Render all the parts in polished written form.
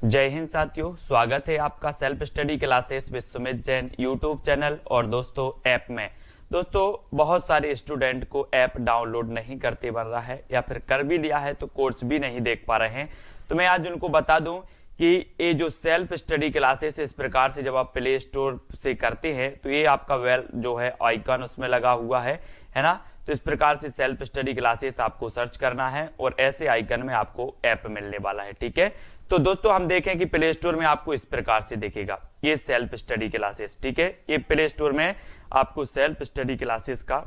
जय हिंद साथियों, स्वागत है आपका self study classes with Sumit Jain YouTube channel और दोस्तों ऐप में। दोस्तों बहुत सारे स्टूडेंट को ऐप डाउनलोड नहीं करते बन रहा है या फिर कर भी लिया है तो कोर्स भी नहीं देख पा रहे हैं। तो मैं आज उनको बता दूं कि ये जो सेल्फ स्टडी क्लासेस इस प्रकार से जब आप प्ले स्टोर से करते हैं तो ये आपका वेल जो है आइकन उसमें लगा हुआ है ना। तो इस प्रकार से सेल्फ स्टडी क्लासेस आपको सर्च करना है और ऐसे आइकन में आपको ऐप मिलने वाला है। ठीक है, तो दोस्तों हम देखें कि प्ले स्टोर में आपको इस प्रकार से दिखेगा ये सेल्फ स्टडी क्लासेस। ठीक है, ये प्ले स्टोर में आपको सेल्फ स्टडी क्लासेस का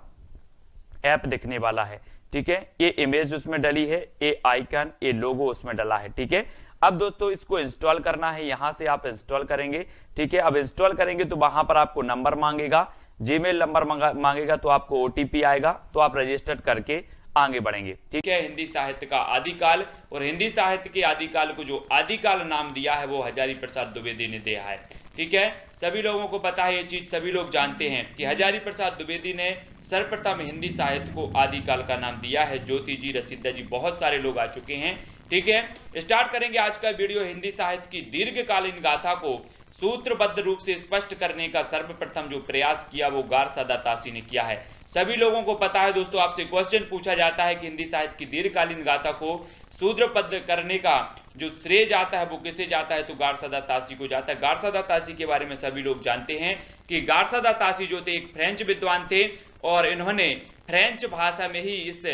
ऐप दिखने वाला है। ठीक है, ये इमेज उसमें डली है, ये आइकन, ये लोगो उसमें डला है। ठीक है, अब दोस्तों इसको इंस्टॉल करना है, यहां से आप इंस्टॉल करेंगे। ठीक है, अब इंस्टॉल करेंगे तो वहां पर आपको नंबर मांगेगा, जीमेल नंबर मांगेगा, तो आपको ओटीपी आएगा, तो आप रजिस्टर करके आगे बढ़ेंगे। ठीक है, हिंदी साहित्य का आदिकाल, और हिंदी साहित्य के आदिकाल को जो आदिकाल नाम दिया है वो हजारी प्रसाद द्विवेदी ने दिया है। ठीक है, सभी लोगों को पता है, ये चीज सभी लोग जानते हैं कि हजारी प्रसाद द्विवेदी ने सर्वप्रथम हिंदी साहित्य को आदिकाल का नाम दिया है। ज्योति जी, रसीदा जी, बहुत सारे लोग आ चुके हैं। ठीक है, स्टार्ट करेंगे आज का वीडियो। हिंदी साहित्य की दीर्घकालीन गाथा को सूत्रबद्ध रूप से स्पष्ट करने का सर्वप्रथम जो प्रयास किया वो गारसादा तासी ने किया है। सभी लोगों को पता है दोस्तों, आपसे क्वेश्चन पूछा जाता है कि हिंदी साहित्य की दीर्घकालीन गाथा को सूत्रबद्ध करने का जो श्रेय जाता है वो किसे जाता है, तो गारसादा तासी को जाता है। गारसादा तासी के बारे में सभी लोग जानते हैं कि गारसादा तासी जो थे एक फ्रेंच विद्वान थे और इन्होंने फ्रेंच भाषा में ही इस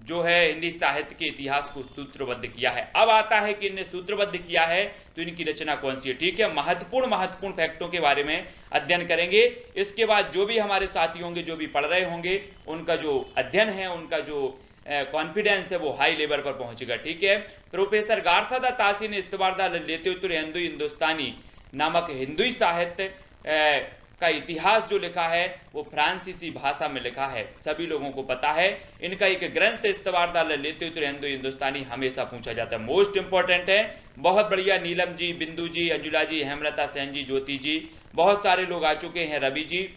जो है हिंदी साहित्य के इतिहास को सूत्रबद्ध किया है। अब आता है कि इन्हें सूत्रबद्ध किया है तो इनकी रचना कौन सी है। ठीक है, महत्वपूर्ण फैक्टों के बारे में अध्ययन करेंगे। इसके बाद जो भी हमारे साथी होंगे, जो भी पढ़ रहे होंगे, उनका जो अध्ययन है, उनका जो कॉन्फिडेंस है वो हाई लेवल पर पहुंचेगा। ठीक है, प्रोफेसर गारसादा तासी ने इस्तबारदा लेते उत्तर हिंदुस्तानी नामक हिंदुई साहित्य का इतिहास जो लिखा है वो फ्रांसीसी भाषा में लिखा है। सभी लोगों को पता है इनका एक ग्रंथ इस्तबारदा लेते उत्तर हिंदुस्तानी हमेशा पूछा जाता है, मोस्ट इंपॉर्टेंट है। बहुत बढ़िया, नीलम जी, बिंदु जी, अंजुला जी, हेमलता सेन जी, ज्योति जी, बहुत सारे लोग आ चुके हैं, रवि जी,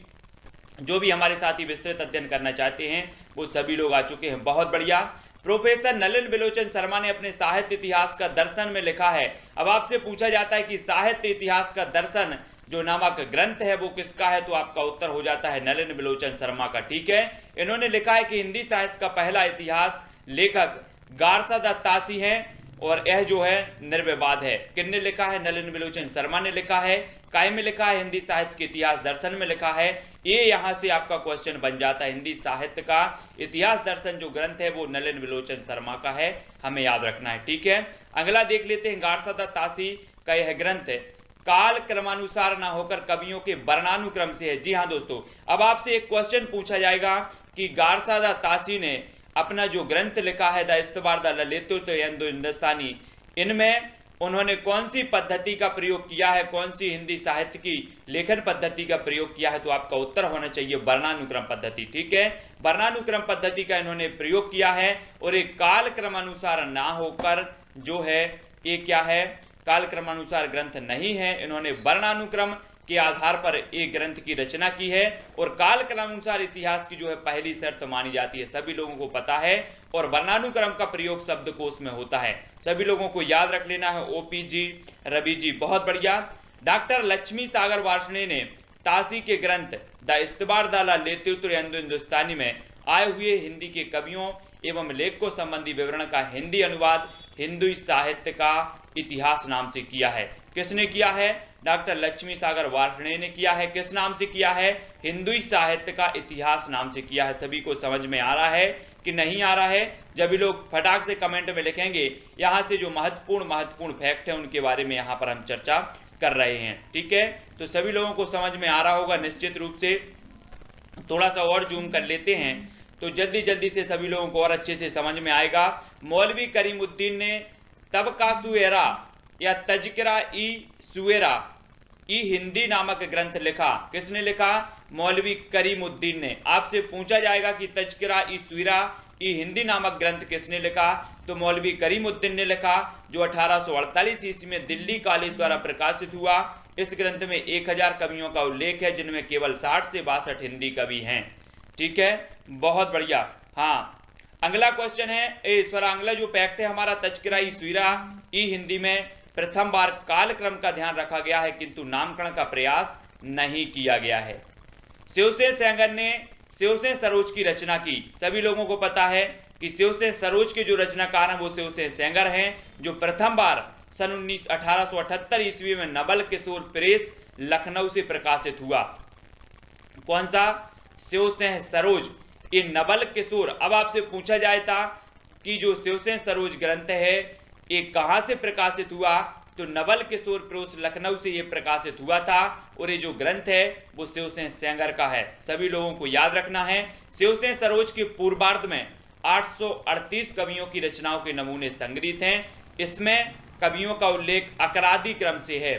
जो भी हमारे साथ ही विस्तृत अध्ययन करना चाहते हैं वो सभी लोग आ चुके हैं। बहुत बढ़िया। प्रोफेसर नलिन बिलोचन शर्मा ने अपने साहित्य इतिहास का दर्शन में लिखा है। अब आपसे पूछा जाता है कि साहित्य इतिहास का दर्शन जो नामक ग्रंथ है वो किसका है, तो आपका उत्तर हो जाता है नलिन बिलोचन शर्मा का। ठीक है, इन्होंने लिखा है कि हिंदी साहित्य का पहला इतिहास लेखक गारसादा तासी हैं और यह जो है निर्विवाद है। किसने लिखा है? नलिन बिलोचन शर्मा ने लिखा है। काय में लिखा है? हिंदी साहित्य के इतिहास दर्शन में लिखा है। ये यहां से आपका क्वेश्चन बन जाता है। हिंदी साहित्य का इतिहास दर्शन जो ग्रंथ है वो नलिन बिलोचन शर्मा का है, हमें याद रखना है। ठीक है, अगला देख लेते हैं। गारसादा तासी का यह ग्रंथ काल क्रमानुसार ना होकर कवियों के वर्णानुक्रम से है। जी हाँ दोस्तों, अब आपसे एक क्वेश्चन पूछा जाएगा कि गारसादा तासी ने अपना जो ग्रंथ लिखा है द इस्तबारदा लेते हिंदुस्तानी, इनमें उन्होंने कौन सी पद्धति का प्रयोग किया है, कौन सी हिंदी साहित्य की लेखन पद्धति का प्रयोग किया है, तो आपका उत्तर होना चाहिए वर्णानुक्रम पद्धति। ठीक है, वर्णानुक्रम पद्धति का इन्होंने प्रयोग किया है और एक काल क्रमानुसार ना होकर जो है ये क्या है, काल क्रमानुसार ग्रंथ नहीं है। इन्होंने वर्णानुक्रम के आधार पर एक ग्रंथ की रचना की है और काल क्रमानुसार इतिहास की जो है पहली शर्त मानी जाती है, सभी लोगों को पता है। और वर्णानुक्रम का प्रयोग शब्दकोश में होता है, सभी लोगों को याद रख लेना है। ओपी जी, रवि जी, बहुत बढ़िया। डॉक्टर लक्ष्मी सागर वार्ष्णेय ने तासी के ग्रंथ द इस्तबारदा लेते उत्तर हिंदुस्तानी में आए हुए हिंदी के कवियों एवं लेखकों संबंधी विवरण का हिंदी अनुवाद हिंदुई साहित्य का इतिहास नाम से किया है। किसने किया है? डॉक्टर लक्ष्मी सागर वार्ष्णेय ने किया है। किस नाम से किया है? हिंदुई साहित्य का इतिहास नाम से किया है। सभी को समझ में आ रहा है कि नहीं आ रहा है? जब भी लोग फटाक से कमेंट में लिखेंगे, यहाँ से जो महत्वपूर्ण फैक्ट है उनके बारे में यहाँ पर हम चर्चा कर रहे हैं। ठीक है, तो सभी लोगों को समझ में आ रहा होगा निश्चित रूप से। थोड़ा सा और जूम कर लेते हैं तो जल्दी से सभी लोगों को और अच्छे से समझ में आएगा। मौलवी करीमुद्दीन ने तबका सुएरा या तजकिरा ई सुएरा ई हिंदी नामक ग्रंथ लिखा। किसने लिखा? मौलवी करीमुद्दीन ने। आपसे पूछा जाएगा कि तजकिरा ई सुएरा ई हिंदी नामक ग्रंथ किसने लिखा, तो मौलवी करीमुद्दीन ने लिखा, जो 1848 ईस्वी में दिल्ली कॉलेज द्वारा प्रकाशित हुआ। इस ग्रंथ में 1000 कवियों का उल्लेख है, जिनमें केवल 60 से 62 हिंदी कवि हैं। ठीक है, बहुत बढ़िया। हाँ, अगला क्वेश्चन है अगला जो फैक्ट है हमारा, तजकिरा ई सुएरा ई हिंदी में प्रथम बार कालक्रम का ध्यान रखा गया है किंतु नामकरण का प्रयास नहीं किया गया है। शिवसेन सेंगर ने शिवसेन सरोज की रचना की। सभी लोगों को पता है कि शिवसेन सरोज के जो रचनाकार हैं वो शिवसेन सेंगर हैं, जो प्रथम बार सन 1878 ईस्वी में नवल किशोर प्रेस लखनऊ से प्रकाशित हुआ। कौन सा? शिवसेन सरोज, ये नवल किशोर। अब आपसे पूछा जाए था कि जो शिवसेन सरोज ग्रंथ है ये कहां से प्रकाशित हुआ, तो नवल किशोर प्रेस लखनऊ से ये प्रकाशित हुआ था और ये जो ग्रंथ है वो शिवसेन सेंगर का है। सभी लोगों को याद रखना है। शिवसेन सरोज के पूर्वार्ध में 838 कवियों की रचनाओं के नमूने संग्रहित हैं। इसमें कवियों का उल्लेख अकरादी क्रम से है।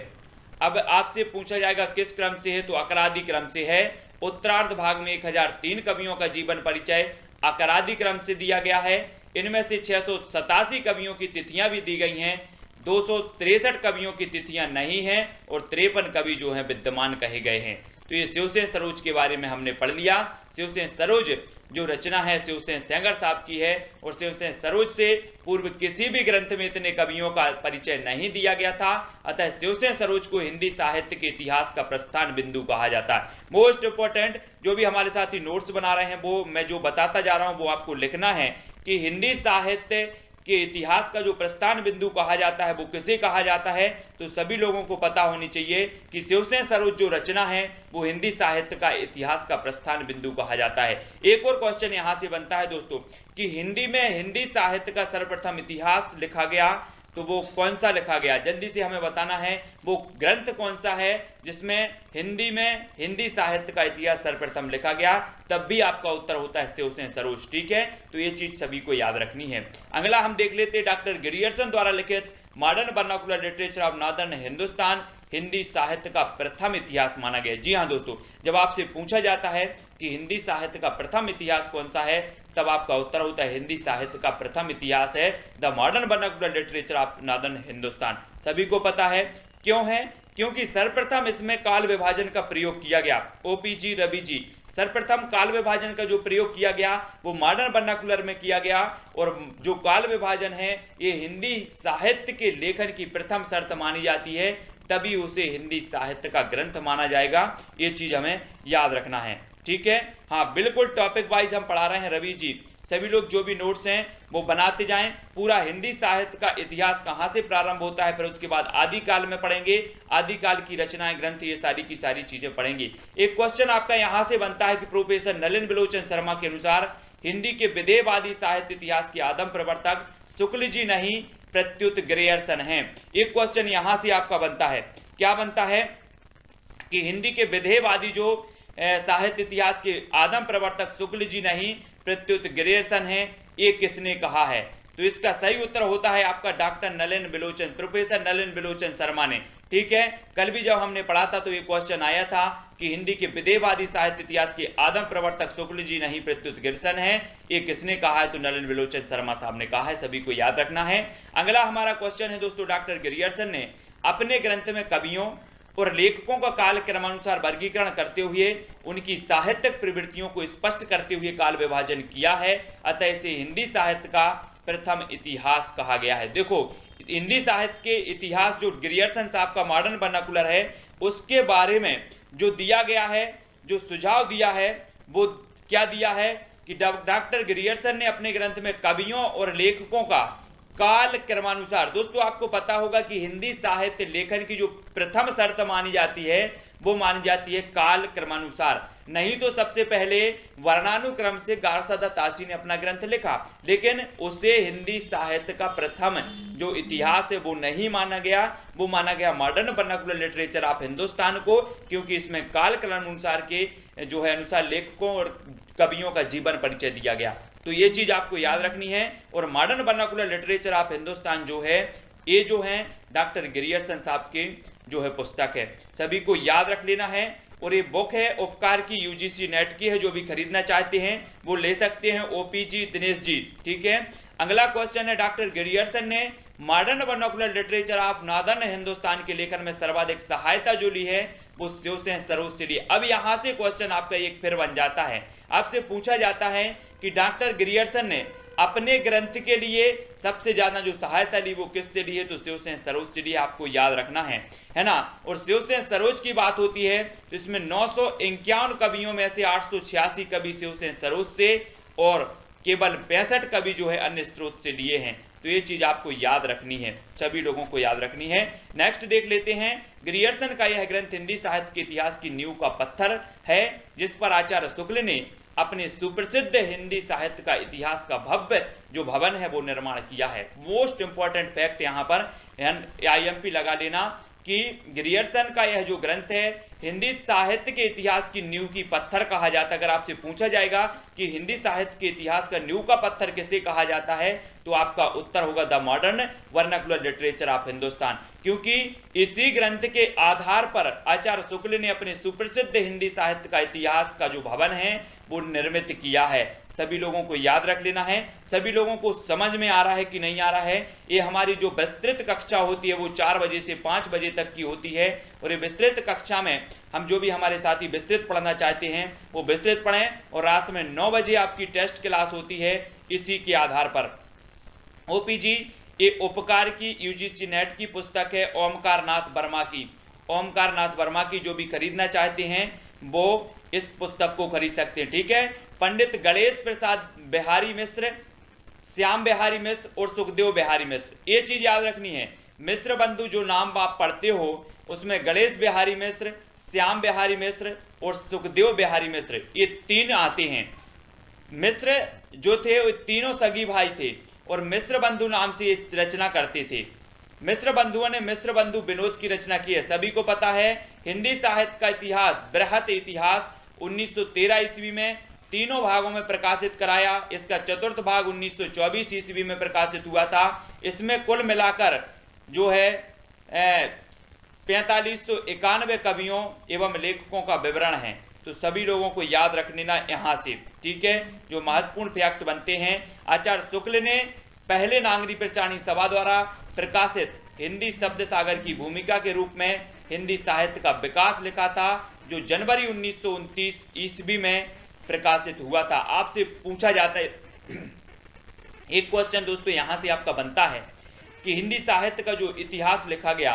अब आपसे पूछा जाएगा किस क्रम से है, तो अकरादी क्रम से है। उत्तरार्ध भाग में 1003 कवियों का जीवन परिचय अकरादी क्रम से दिया गया है। इनमें से 687 कवियों की तिथियां भी दी गई हैं, 263 कवियों की तिथियां नहीं हैं और 53 कवि जो हैं विद्यमान कहे गए हैं। तो ये शिवसेन सरोज के बारे में हमने पढ़ लिया। शिवसेन सरोज जो रचना है शिवसेन सेंगर साहब की है और शिवसेन सरोज से पूर्व किसी भी ग्रंथ में इतने कवियों का परिचय नहीं दिया गया था। अतः शिवसेन सरोज को हिंदी साहित्य के इतिहास का प्रस्थान बिंदु कहा जाता है। मोस्ट इंपोर्टेंट जो भी हमारे साथी नोट्स बना रहे हैं वो मैं जो बताता जा रहा हूं वो आपको लिखना है कि हिंदी साहित्य के इतिहास का जो प्रस्थान बिंदु कहा जाता है वो किसे कहा जाता है। तो सभी लोगों को पता होनी चाहिए कि शिवसेन सरोज जो रचना है वो हिंदी साहित्य का इतिहास का प्रस्थान बिंदु कहा जाता है। एक और क्वेश्चन यहां से बनता है दोस्तों कि हिंदी में हिंदी साहित्य का सर्वप्रथम इतिहास लिखा गया तो वो कौन सा लिखा गया, जल्दी से हमें बताना है वो ग्रंथ कौन सा है जिसमें हिंदी में हिंदी साहित्य का इतिहास सर्वप्रथम लिखा गया। तब भी आपका उत्तर होता है शिवसेन सरोज। ठीक है, तो ये चीज सभी को याद रखनी है। अगला हम देख लेते हैं डॉक्टर ग्रियर्सन द्वारा लिखित modern vernacular literature of northern Hindustan Hindi साहित्य का प्रथम इतिहास माना गया। जी हाँ दोस्तों, जब आपसे पूछा जाता है कि हिंदी साहित्य का प्रथम इतिहास कौन सा है तब आपका उत्तर होता है हिंदी साहित्य का प्रथम इतिहास है the modern vernacular literature of northern Hindustan. सभी को पता है क्यों है, क्योंकि सर्वप्रथम इसमें काल विभाजन का प्रयोग किया गया। ओपीजी रवि जी, सर्वप्रथम काल विभाजन का जो प्रयोग किया गया वो मॉडर्न वर्नाकुलर में किया गया और जो काल विभाजन है ये हिंदी साहित्य के लेखन की प्रथम शर्त मानी जाती है, तभी उसे हिंदी साहित्य का ग्रंथ माना जाएगा। ये चीज हमें याद रखना है। ठीक है, हाँ बिल्कुल टॉपिक वाइज हम पढ़ा रहे हैं रवि जी। सभी लोग जो भी नोट्स हैं वो बनाते जाएं। पूरा हिंदी साहित्य का इतिहास कहाँ से प्रारंभ होता है, फिर उसके बाद आदिकाल में पढ़ेंगे, आदिकाल की रचनाएं ग्रंथ ये सारी की सारी चीजें पढ़ेंगे। एक क्वेश्चन आपका यहां से बनता है कि प्रोफेसर नलिन बिलोचन शर्मा के अनुसार हिंदी के विदेहवादी साहित्य इतिहास के आदम प्रवर्तक शुक्ल जी नहीं प्रत्युत ग्रियर्सन हैं। एक क्वेश्चन यहां से आपका बनता है, क्या बनता है कि हिंदी के विदेहवादी जो साहित्य इतिहास के आदम प्रवर्तक शुक्ल जी नहीं प्रत्युत ग्रियर्सन हैं, ये किसने कहा है। तो इसका सही उत्तर होता है आपका डॉक्टर नलिन बिलोचन, प्रोफेसर नलिन बिलोचन शर्मा ने। ठीक है, कल भी जब हमने पढ़ा था तो ये क्वेश्चन आया था कि हिंदी के विदेहवादी साहित्य इतिहास के आदम प्रवर्तक शुक्ल जी नहीं प्रत्युत ग्रियर्सन है, ये किसने कहा है, तो नलिन बिलोचन शर्मा साहब ने कहा है। सभी को याद रखना है। अगला हमारा क्वेश्चन है दोस्तों, डॉक्टर ग्रियर्सन ने अपने ग्रंथ में कवियों और लेखकों का काल क्रमानुसार वर्गीकरण करते हुए उनकी साहित्यिक प्रवृत्तियों को स्पष्ट करते हुए काल विभाजन किया है, अतः इसे हिंदी साहित्य का प्रथम इतिहास कहा गया है। देखो हिंदी साहित्य के इतिहास जो ग्रियर्सन साहब का मॉडर्न वर्नाकुलर है उसके बारे में जो दिया गया है, जो सुझाव दिया है वो क्या दिया है कि डॉक्टर ग्रियर्सन ने अपने ग्रंथ में कवियों और लेखकों का काल क्रमानुसार, दोस्तों आपको पता होगा कि हिंदी साहित्य लेखन की जो प्रथम शर्त मानी जाती है वो मानी जाती है काल क्रमानुसार। नहीं तो सबसे पहले वर्णानुक्रम से गारसादा तासी ने अपना ग्रंथ लिखा, लेकिन उसे हिंदी साहित्य का प्रथम जो इतिहास है वो नहीं माना गया, वो माना गया modern vernacular literature of Hindustan को, क्योंकि इसमें काल क्रमानुसार के जो है अनुसार लेखकों और कवियों का जीवन परिचय दिया गया। तो ये चीज आपको याद रखनी है। और modern vernacular literature of Hindustan जो है ये जो है डॉक्टर ग्रियर्सन साहब के जो है पुस्तक है, सभी को याद रख लेना है। और ये बुक है उपकार की, यूजीसी नेट की है, जो भी खरीदना चाहते हैं वो ले सकते हैं, ओपीजी दिनेश जी। ठीक है, अगला क्वेश्चन है डॉक्टर ग्रियर्सन ने modern vernacular literature of northern Hindustan के लेखन में सर्वाधिक सहायता जो ली है वो शिवसेन सरोज से ली। अब यहां से क्वेश्चन आपका एक फिर बन जाता है, आपसे पूछा जाता है कि डॉक्टर ग्रियर्सन ने अपने ग्रंथ के लिए सबसे ज्यादा जो सहायता ली वो किससे ली है, तो शिवसेन सरोज से ली है, आपको याद रखना है ना। और शिवसेन सरोज की बात होती है तो इसमें 951 कवियों में से 886 कवि शिवसेन सरोज से और केवल 65 कवि जो है अन्य स्रोत से लिए हैं। तो ये चीज आपको याद रखनी है, सभी लोगों को याद रखनी है। नेक्स्ट देख लेते हैं, ग्रियर्सन का यह ग्रंथ हिंदी साहित्य के इतिहास की नींव का पत्थर है, जिस पर आचार्य शुक्ल ने अपने सुप्रसिद्ध हिंदी साहित्य का इतिहास का भव्य जो भवन है वो निर्माण किया है। मोस्ट इंपॉर्टेंट फैक्ट यहाँ पर IMP लगा लेना कि ग्रियर्सन का यह जो ग्रंथ है हिंदी साहित्य के इतिहास की नींव की पत्थर कहा जाता है। अगर आपसे पूछा जाएगा कि हिंदी साहित्य के इतिहास का नींव का पत्थर किसे कहा जाता है, तो आपका उत्तर होगा the modern vernacular literature of Hindustan, क्योंकि इसी ग्रंथ के आधार पर आचार्य शुक्ल ने अपने सुप्रसिद्ध हिंदी साहित्य का इतिहास का जो भवन है वो निर्मित किया है। सभी लोगों को याद रख लेना है। सभी लोगों को समझ में आ रहा है कि नहीं आ रहा है? ये हमारी जो विस्तृत कक्षा होती है वो 4 बजे से 5 बजे तक की होती है, और ये विस्तृत कक्षा में हम जो भी हमारे साथी विस्तृत पढ़ना चाहते हैं वो विस्तृत पढ़ें, और रात में 9 बजे आपकी टेस्ट क्लास होती है इसी के आधार पर। OPG ये उपकार की UGC नेट की पुस्तक है ओमकार नाथ वर्मा की। ओमकार नाथ वर्मा की जो भी खरीदना चाहते हैं वो इस पुस्तक को खरीद सकते हैं, ठीक है। पंडित गणेश प्रसाद बिहारी मिश्र, श्याम बिहारी मिश्र और सुखदेव बिहारी मिश्र, ये चीज याद रखनी है। मिश्र बंधु जो नाम आप पढ़ते हो उसमें गणेश बिहारी मिश्र, श्याम बिहारी मिश्र और सुखदेव बिहारी मिश्र ये 3 आते हैं। मिश्र जो थे वो तीनों सगी भाई थे और मिश्र बंधु नाम से ये रचना करते थे। मिश्र बंधुओं ने मिश्र बंधु विनोद की रचना की है। सभी को पता है हिंदी साहित्य का इतिहास, बृहत इतिहास 1913 ईस्वी में 3 भागों में प्रकाशित कराया। इसका 4th भाग 1924 ईस्वी में प्रकाशित हुआ था। इसमें कुल मिलाकर जो है 4591 कवियों एवं लेखकों का विवरण है। तो सभी लोगों को याद रख लेना यहाँ से, ठीक है। जो महत्वपूर्ण फैक्ट बनते हैं, आचार्य शुक्ल ने पहले नागरी प्रचारणी सभा द्वारा प्रकाशित हिंदी शब्द सागर की भूमिका के रूप में हिंदी साहित्य का विकास लिखा था, जो जनवरी 1929 ईस्वी में प्रकाशित हुआ था। आपसे पूछा जाता है एक क्वेश्चन दोस्तों यहाँ से आपका बनता है कि हिंदी साहित्य का जो इतिहास लिखा गया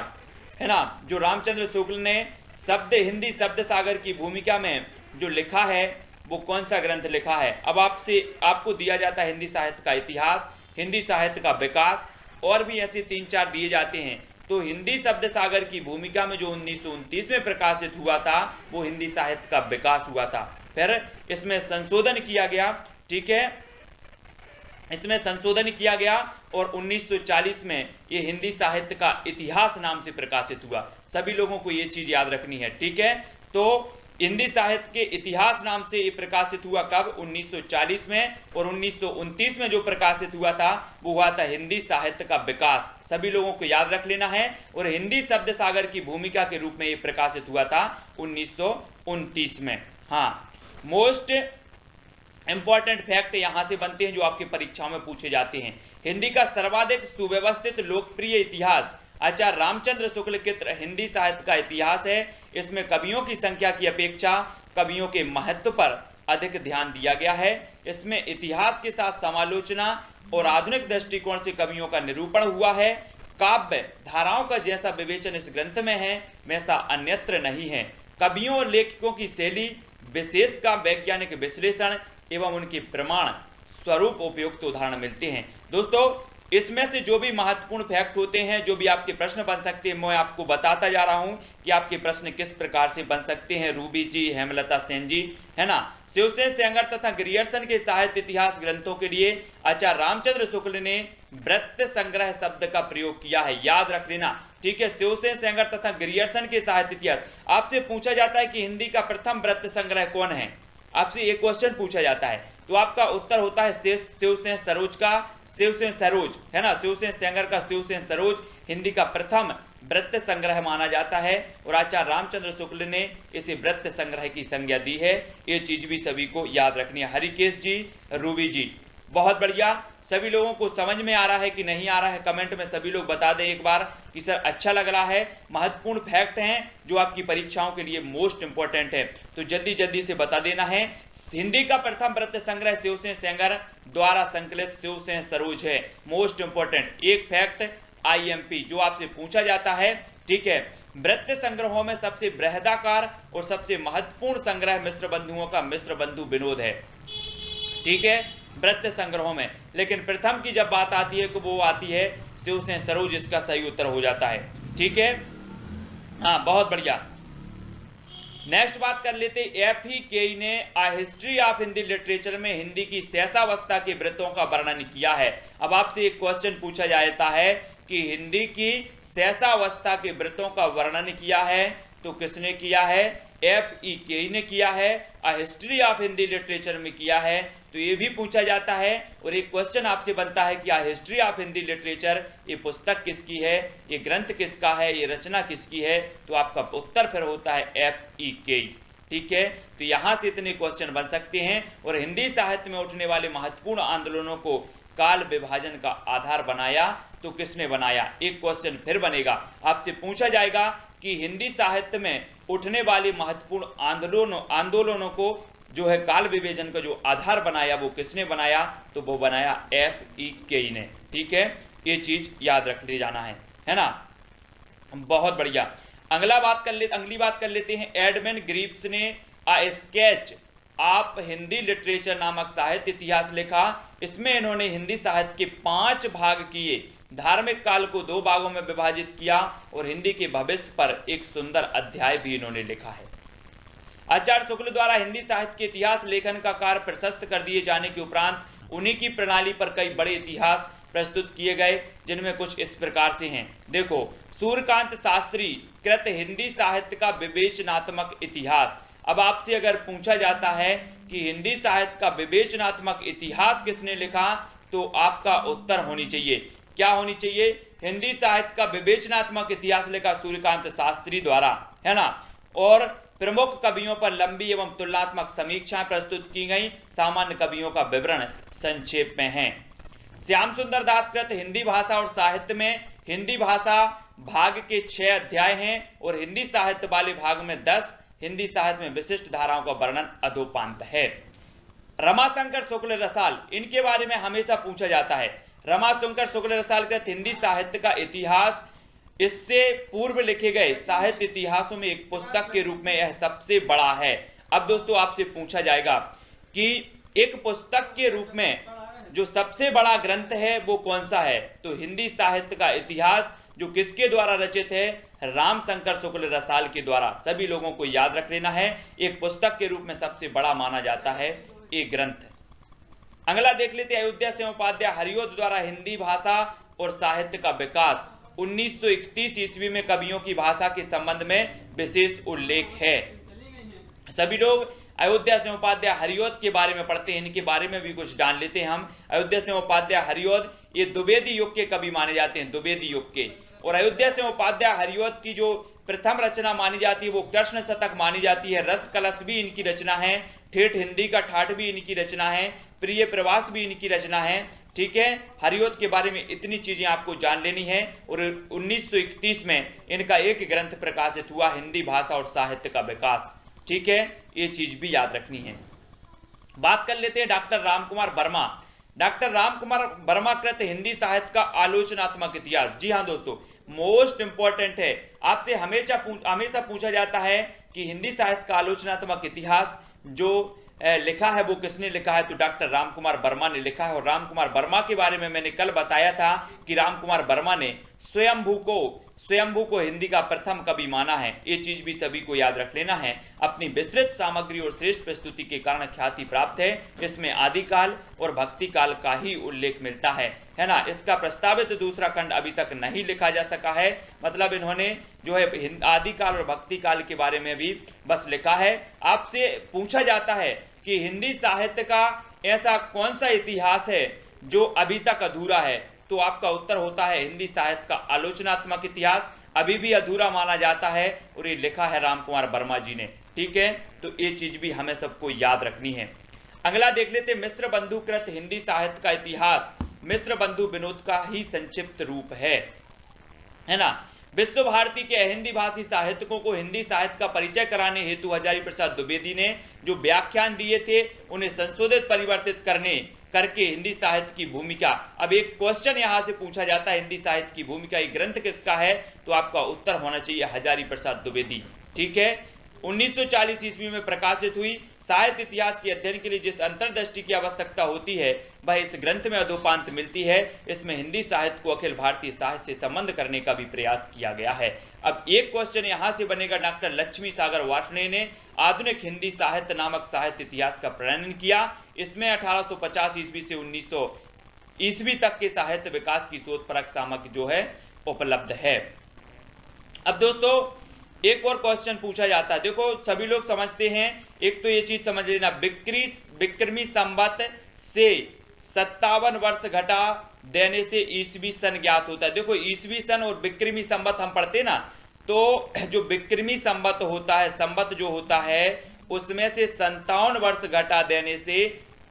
है ना, जो रामचंद्र शुक्ल ने हिंदी शब्द सागर की भूमिका में जो लिखा है वो कौन सा ग्रंथ लिखा है। अब आपको दिया जाता है हिंदी साहित्य का इतिहास, हिंदी साहित्य का विकास और भी ऐसे 3-4 दिए जाते हैं। तो हिंदी शब्द सागर की भूमिका में जो 1929 में प्रकाशित हुआ था वो हिंदी साहित्य का विकास हुआ था। फिर इसमें संशोधन किया गया, ठीक है, इसमें संशोधन किया गया और 1940 में ये हिंदी साहित्य का इतिहास नाम से प्रकाशित हुआ। सभी लोगों को ये चीज याद रखनी है, ठीक है। तो हिंदी साहित्य के इतिहास नाम से ये प्रकाशित हुआ कब? 1940 में, और 1929 में जो प्रकाशित हुआ था वो हुआ था हिंदी साहित्य का विकास। सभी लोगों को याद रख लेना है। और हिंदी शब्द सागर की भूमिका के रूप में ये प्रकाशित हुआ था 1929 में। हाँ, मोस्ट इंपॉर्टेंट फैक्ट यहां से बनते हैं जो आपकी परीक्षाओं में पूछे जाते हैं। हिंदी का सर्वाधिक सुव्यवस्थित लोकप्रिय इतिहास आचार्य रामचंद्र शुक्ल कृत हिंदी साहित्य का इतिहास है। इसमें कवियों की संख्या की अपेक्षा कवियों के महत्व पर अधिक ध्यान दिया गया है। इसमें इतिहास के साथ समालोचना और आधुनिक दृष्टिकोण से कवियों का निरूपण हुआ है। काव्य धाराओं का जैसा विवेचन इस ग्रंथ में है वैसा अन्यत्र नहीं है। कवियों और लेखकों की शैली, विशेष का वैज्ञानिक विश्लेषण एवं उनके प्रमाण स्वरूप उपयुक्त उदाहरण मिलते हैं। दोस्तों, इसमें से जो भी महत्वपूर्ण फैक्ट होते हैं, जो भी आपके प्रश्न बन सकते हैं, मैं आपको बताता जा रहा हूं कि आपके प्रश्न किस प्रकार से बन सकते हैं। रूबी जी, हेमलता सेन जी, है ना। शिवसेन सेंगर तथा ग्रियर्सन के साहित्य इतिहास ग्रंथों के लिए आचार्य रामचंद्र शुक्ल ने वृत्त संग्रह शब्द का प्रयोग किया है, याद रख लेना, ठीक है। शिवसेन सेंगर तथा ग्रियर्सन के साहित्य इतिहास। आपसे पूछा जाता है कि हिंदी का प्रथम वृत्त संग्रह कौन है, आपसे एक क्वेश्चन पूछा जाता है, तो आपका उत्तर होता है शिवसेन सरोज का शिवसेन सरोज, है ना। शिवसेन सेंगर का शिवसेन सरोज हिंदी का प्रथम वृत्त संग्रह माना जाता है और आचार्य रामचंद्र शुक्ल ने इसे वृत्त संग्रह की संज्ञा दी है। ये चीज भी सभी को याद रखनी है। हरिकेश जी, रूबी जी, बहुत बढ़िया। सभी लोगों को समझ में आ रहा है कि नहीं आ रहा है, कमेंट में सभी लोग बता दें एक बार कि सर अच्छा लग रहा है। महत्वपूर्ण फैक्ट हैं जो आपकी परीक्षाओं के लिए मोस्ट इंपॉर्टेंट है, तो जल्दी जल्दी से बता देना है। हिंदी का प्रथम वृत्त संग्रह शिवसेन सेंगर द्वारा संकलित शिवसेन सरोज है। मोस्ट इंपॉर्टेंट एक फैक्ट IMP जो आपसे पूछा जाता है, ठीक है। वृत्त संग्रहों में सबसे बृहदाकार और सबसे महत्वपूर्ण संग्रह मिश्र बंधुओं का मिश्र बंधु विनोद है, ठीक है, वृत्त संग्रहों में। लेकिन प्रथम की जब बात आती है तो वो आती है शिवसेन सरोज, इसका सही उत्तर हो जाता है, ठीक है। हाँ, बहुत बढ़िया। नेक्स्ट बात कर लेते, FEK ने आ हिस्ट्री ऑफ हिंदी लिटरेचर में हिंदी की शेषावस्था के वृत्तों का वर्णन किया है। अब आपसे एक क्वेश्चन पूछा जाता है कि हिंदी की शेषावस्था के वृत्तों का वर्णन किया है तो किसने किया है? FEK ने किया है। आ हिस्ट्री ऑफ हिंदी लिटरेचर में किया है तो ये भी पूछा जाता है। और एक क्वेश्चन आपसे बनता है कि आ हिस्ट्री ऑफ हिंदी लिटरेचर ये पुस्तक किसकी है, ये ग्रंथ किसका है, ये रचना किसकी है? तो आपका उत्तर फिर होता है FEK, ठीक है। तो यहाँ से इतने क्वेश्चन बन सकते हैं। और हिंदी साहित्य में उठने वाले महत्वपूर्ण आंदोलनों को काल विभाजन का आधार बनाया तो किसने बनाया? एक क्वेश्चन फिर बनेगा, आपसे पूछा जाएगा कि हिंदी साहित्य में उठने वाले महत्वपूर्ण आंदोलनों को जो है काल विभाजन का जो आधार बनाया वो किसने बनाया? तो वो बनाया FEK ने, ठीक है। ये चीज याद रख ले जाना है ना। बहुत बढ़िया। अगली बात कर लेते हैं। एडमंड ग्रीव्स ने आ स्केच ऑफ हिंदी लिटरेचर नामक साहित्य इतिहास लिखा। इसमें इन्होंने हिंदी साहित्य के 5 भाग किए, धार्मिक काल को 2 भागों में विभाजित किया और हिंदी के भविष्य पर एक सुंदर अध्याय भी इन्होंने लिखा है। आचार्य शुक्ल द्वारा हिंदी साहित्य के इतिहास लेखन का कार्य प्रशस्त कर दिए जाने के उपरांत उन्हीं की प्रणाली पर कई बड़े इतिहास प्रस्तुत किए गए, जिनमें कुछ इस प्रकार से हैं। देखो, सूर्यकांत शास्त्री कृत हिंदी साहित्य का विवेचनात्मक इतिहास। अब आपसे अगर पूछा जाता है कि हिंदी साहित्य का विवेचनात्मक इतिहास किसने लिखा, तो आपका उत्तर होनी चाहिए, क्या होनी चाहिए? हिंदी साहित्य का विवेचनात्मक इतिहास लिखा सूर्यकांत शास्त्री द्वारा, है ना। और प्रमुख कवियों पर लंबी एवं तुलनात्मक समीक्षाएं प्रस्तुत की गई। सामान्य कवियों का विवरण संक्षेप में है। श्याम सुंदर दास कृत हिंदी भाषा और साहित्य में हिंदी भाषा भाग के 6 अध्याय हैं और हिंदी साहित्य वाले भाग में 10। हिंदी साहित्य में विशिष्ट धाराओं का वर्णन अधोपांत है। रमाशंकर शुक्ल रसाल, इनके बारे में हमेशा पूछा जाता है। रमाशंकर शुक्ल रसाल कृत हिंदी साहित्य का इतिहास, इससे पूर्व लिखे गए साहित्य इतिहासों में एक पुस्तक के रूप में यह सबसे बड़ा है। अब दोस्तों आपसे पूछा जाएगा कि एक पुस्तक के रूप में जो सबसे बड़ा ग्रंथ है वो कौन सा है? तो हिंदी साहित्य का इतिहास जो किसके द्वारा रचित है? रामशंकर शुक्ल रसाल के द्वारा। सभी लोगों को याद रख लेना है, एक पुस्तक के रूप में सबसे बड़ा माना जाता है ये ग्रंथ। अगला देख लेते हैं। अयोध्या सिंह उपाध्याय हरिओद द्वारा हिंदी भाषा और साहित्य का विकास। 1931 ईस्वी में कवियों की भाषा के संबंध में विशेष उल्लेख है। सभी लोग अयोध्या सिंह उपाध्याय हरिओद के बारे में पढ़ते हैं, इनके बारे में भी कुछ जान लेते हैं हम। अयोध्या सिंह उपाध्याय हरिओद ये द्विवेदी युग के कवि माने जाते हैं, द्विवेदी युग के। और अयोध्या सिंह उपाध्याय हरिओद की जो प्रथम रचना मानी जाती है वो कृष्ण शतक मानी जाती है। रस कलश भी इनकी रचना है, ठेठ हिंदी का ठाठ भी इनकी रचना है, प्रिय प्रवास भी इनकी रचना है, ठीक है। हरिओद के बारे में इतनी चीजें आपको जान लेनी है। और 1931 में इनका एक ग्रंथ प्रकाशित हुआ, हिंदी भाषा और साहित्य का विकास, ठीक है। ये चीज भी याद रखनी है। बात कर लेते हैं डॉक्टर रामकुमार वर्मा। डॉक्टर रामकुमार वर्मा कृत हिंदी साहित्य का आलोचनात्मक इतिहास। जी हाँ दोस्तों, मोस्ट इंपॉर्टेंट है, आपसे हमेशा पूछा जाता है कि हिंदी साहित्य का आलोचनात्मक इतिहास जो लिखा है वो किसने लिखा है? तो डॉक्टर रामकुमार वर्मा ने लिखा है। और रामकुमार वर्मा के बारे में मैंने कल बताया था कि रामकुमार वर्मा ने स्वयंभू को हिंदी का प्रथम कवि माना है। ये चीज भी सभी को याद रख लेना है। अपनी विस्तृत सामग्री और श्रेष्ठ प्रस्तुति के कारण ख्याति प्राप्त है। इसमें आदिकाल और भक्ति काल का ही उल्लेख मिलता है ना। इसका प्रस्तावित दूसरा खंड अभी तक नहीं लिखा जा सका है, मतलब इन्होंने जो है आदिकाल और भक्ति काल के बारे में भी बस लिखा है। आपसे पूछा जाता है कि हिंदी साहित्य का ऐसा कौन सा इतिहास है जो अभी तक अधूरा है? तो आपका उत्तर होता है हिंदी साहित्य का आलोचनात्मक इतिहास अभी भी अधूरा माना जाता है और ये लिखा है रामकुमार वर्मा जी ने, ठीक है। तो ये चीज भी हमें सबको याद रखनी है। अगला देख लेते मिश्र बंधुकृत हिंदी साहित्य का इतिहास। मिश्र बंधु विनोद का ही संक्षिप्त रूप है ना। विश्व भारती के हिंदी भाषी साहित्यकों को हिंदी साहित्य का परिचय कराने हेतु हजारी प्रसाद द्विवेदी ने जो व्याख्यान दिए थे उन्हें संशोधित परिवर्तित करके हिंदी साहित्य की भूमिका। अब एक क्वेश्चन यहां से पूछा जाता है, हिंदी साहित्य की भूमिका ये ग्रंथ किसका है, तो आपका उत्तर होना चाहिए हजारी प्रसाद द्विवेदी। ठीक है, 1940 ईस्वी में प्रकाशित हुई साहित्य इतिहास के अध्ययन के लिए जिस अंतर्दृष्टि की आवश्यकता होती है वह इस ग्रंथ में अधोपांत मिलती है। इसमें हिंदी साहित्य को अखिल भारतीय साहित्य से संबंध करने का भी प्रयास किया गया है। अब एक क्वेश्चन यहां से बनेगा, डॉक्टर लक्ष्मी सागर वार्ष्णेय ने आधुनिक हिंदी साहित्य नामक साहित्य इतिहास का प्रणयन किया। इसमें 1850 ईस्वी से 1900 ईस्वी तक के साहित्य विकास की शोधपरक सामग्री जो है उपलब्ध है। अब दोस्तों एक और क्वेश्चन पूछा जाता है, देखो सभी लोग समझते हैं, एक तो ये चीज समझ लेना, विक्रमी संवत से 57 वर्ष घटा देने से ईस्वी सन ज्ञात होता है। देखो ईस्वी सन और विक्रमी संवत हम पढ़ते ना, तो जो विक्रमी संवत होता है, संवत जो होता है उसमें से 57 वर्ष घटा देने से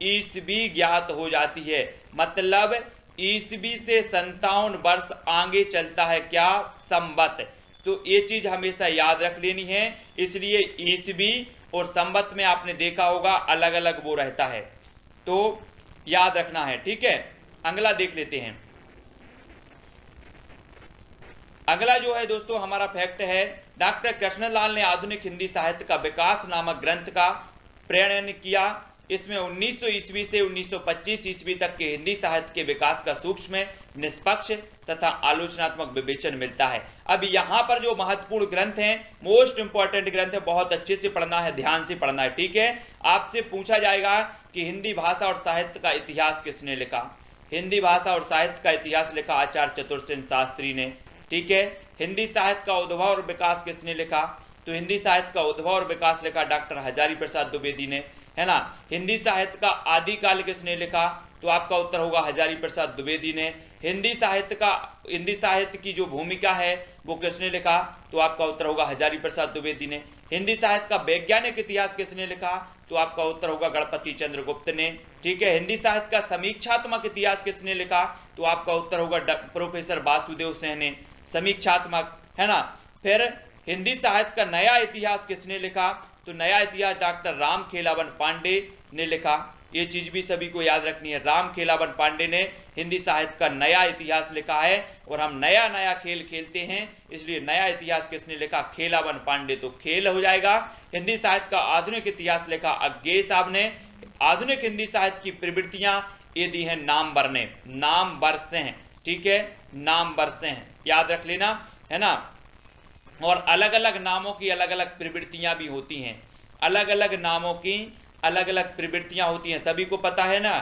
ईस्वी ज्ञात हो जाती है। मतलब ईस्वी से 57 वर्ष आगे चलता है क्या, संवत। तो ये चीज हमेशा याद रख लेनी है। इसलिए ईस्वी और संवत में आपने देखा होगा अलग अलग वो रहता है, तो याद रखना है। ठीक है, अगला देख लेते हैं। अगला जो है दोस्तों हमारा फैक्ट है, डॉक्टर कृष्णलाल ने आधुनिक हिंदी साहित्य का विकास नामक ग्रंथ का प्रणयन किया। इसमें 1900 ईस्वी से 1925 ईस्वी तक के हिंदी साहित्य के विकास का सूक्ष्म, निष्पक्ष तथा आलोचनात्मक विवेचन मिलता है। अब यहाँ पर जो महत्वपूर्ण ग्रंथ हैं, मोस्ट इंपॉर्टेंट ग्रंथ है, बहुत अच्छे से पढ़ना है, ध्यान से पढ़ना है। ठीक है, आपसे पूछा जाएगा कि हिंदी भाषा और साहित्य का इतिहास किसने लिखा। हिंदी भाषा और साहित्य का इतिहास लिखा आचार्य चतुरसेन शास्त्री ने। ठीक है, हिंदी साहित्य का उद्भव और विकास किसने लिखा, तो हिंदी साहित्य का उद्भव और विकास लिखा डॉक्टर हजारी प्रसाद द्विवेदी ने, है ना। हिंदी साहित्य का आदिकाल किसने लिखा, तो आपका उत्तर होगा हजारी प्रसाद द्विवेदी ने। हिंदी साहित्य की जो भूमिका है वो किसने लिखा, तो आपका उत्तर होगा हजारी प्रसाद द्विवेदी ने। हिंदी साहित्य का वैज्ञानिक इतिहास किसने लिखा, तो आपका उत्तर होगा गणपति चंद्र गुप्त ने। ठीक है, हिंदी साहित्य का समीक्षात्मक इतिहास किसने लिखा, तो आपका उत्तर होगा प्रोफेसर वासुदेव सिंह ने, समीक्षात्मक, है ना। फिर हिंदी साहित्य का नया इतिहास किसने लिखा, तो नया इतिहास डॉक्टर राम खेलावन पांडे ने लिखा। ये चीज भी सभी को याद रखनी है, राम खेलावन पांडे ने हिंदी साहित्य का नया इतिहास लिखा है। और हम नया नया खेल खेलते हैं, इसलिए नया इतिहास किसने लिखा, खेलावन पांडे, तो खेल हो जाएगा। हिंदी साहित्य का आधुनिक इतिहास लिखा अज्ञे साहब ने। आधुनिक हिंदी साहित्य की प्रवृत्तियां ये दी हैं नाम बरने, नाम बरसे हैं। ठीक है, नाम बरसे हैं, याद रख लेना, है ना। और अलग अलग नामों की अलग अलग प्रवृत्तियां भी होती हैं, अलग अलग नामों की अलग अलग प्रवृत्तियां होती हैं, सभी को पता है ना।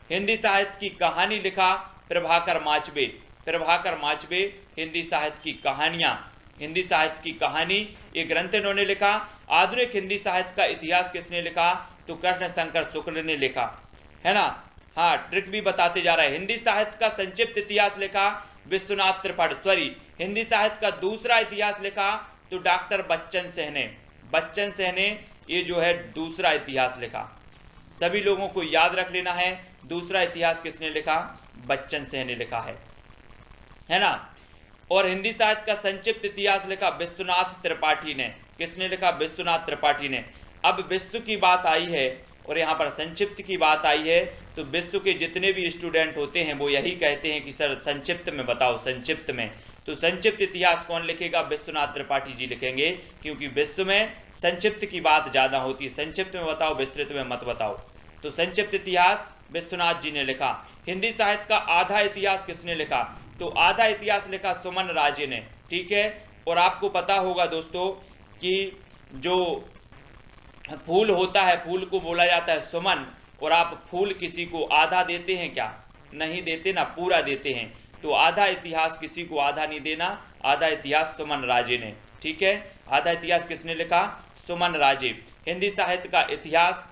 हिंदी साहित्य की कहानी लिखा प्रभाकर माचबे, प्रभाकर माचबे हिंदी साहित्य की कहानियां, हिंदी साहित्य की कहानी ये ग्रंथ इन्होंने लिखा। आधुनिक हिंदी साहित्य का इतिहास किसने लिखा, तो कृष्ण शंकर शुक्ल ने लिखा, है ना। हाँ, ट्रिक भी बताते जा रहा है। हिंदी साहित्य का संक्षिप्त इतिहास लिखा विश्वनाथ त्रिपाठी। हिंदी साहित्य का दूसरा इतिहास लिखा तो डॉक्टर बच्चन सिंह ने, बच्चन सिंह ने ये जो है दूसरा इतिहास लिखा। सभी लोगों को याद रख लेना है, दूसरा इतिहास किसने लिखा, बच्चन सिंह ने लिखा है ना। और हिंदी साहित्य का संक्षिप्त इतिहास लिखा विश्वनाथ त्रिपाठी ने, किसने लिखा, विश्वनाथ त्रिपाठी ने। अब विश्व की बात आई है और यहाँ पर संक्षिप्त की बात आई है, तो विश्व के जितने भी स्टूडेंट होते हैं वो यही कहते हैं कि सर संक्षिप्त में बताओ, संक्षिप्त में। तो संक्षिप्त इतिहास कौन लिखेगा, विश्वनाथ त्रिपाठी जी लिखेंगे, क्योंकि विश्व में संक्षिप्त की बात ज़्यादा होती है। संक्षिप्त में बताओ, विस्तृत में मत बताओ। तो संक्षिप्त इतिहास विश्वनाथ जी ने लिखा। हिंदी साहित्य का आधा इतिहास किसने लिखा, तो आधा इतिहास लिखा सुमन राजे ने। ठीक है, और आपको पता होगा दोस्तों कि जो फूल होता है, फूल को बोला जाता है सुमन, और आप फूल किसी को आधा देते हैं क्या, नहीं देते ना, पूरा देते हैं। तो आधा इतिहास किसी को आधा नहीं देना, आधा इतिहास सुमन राजे ने। ठीक है, आधा इतिहास किसने लिखा, सुमन राजे। हिंदी साहित्य का इतिहास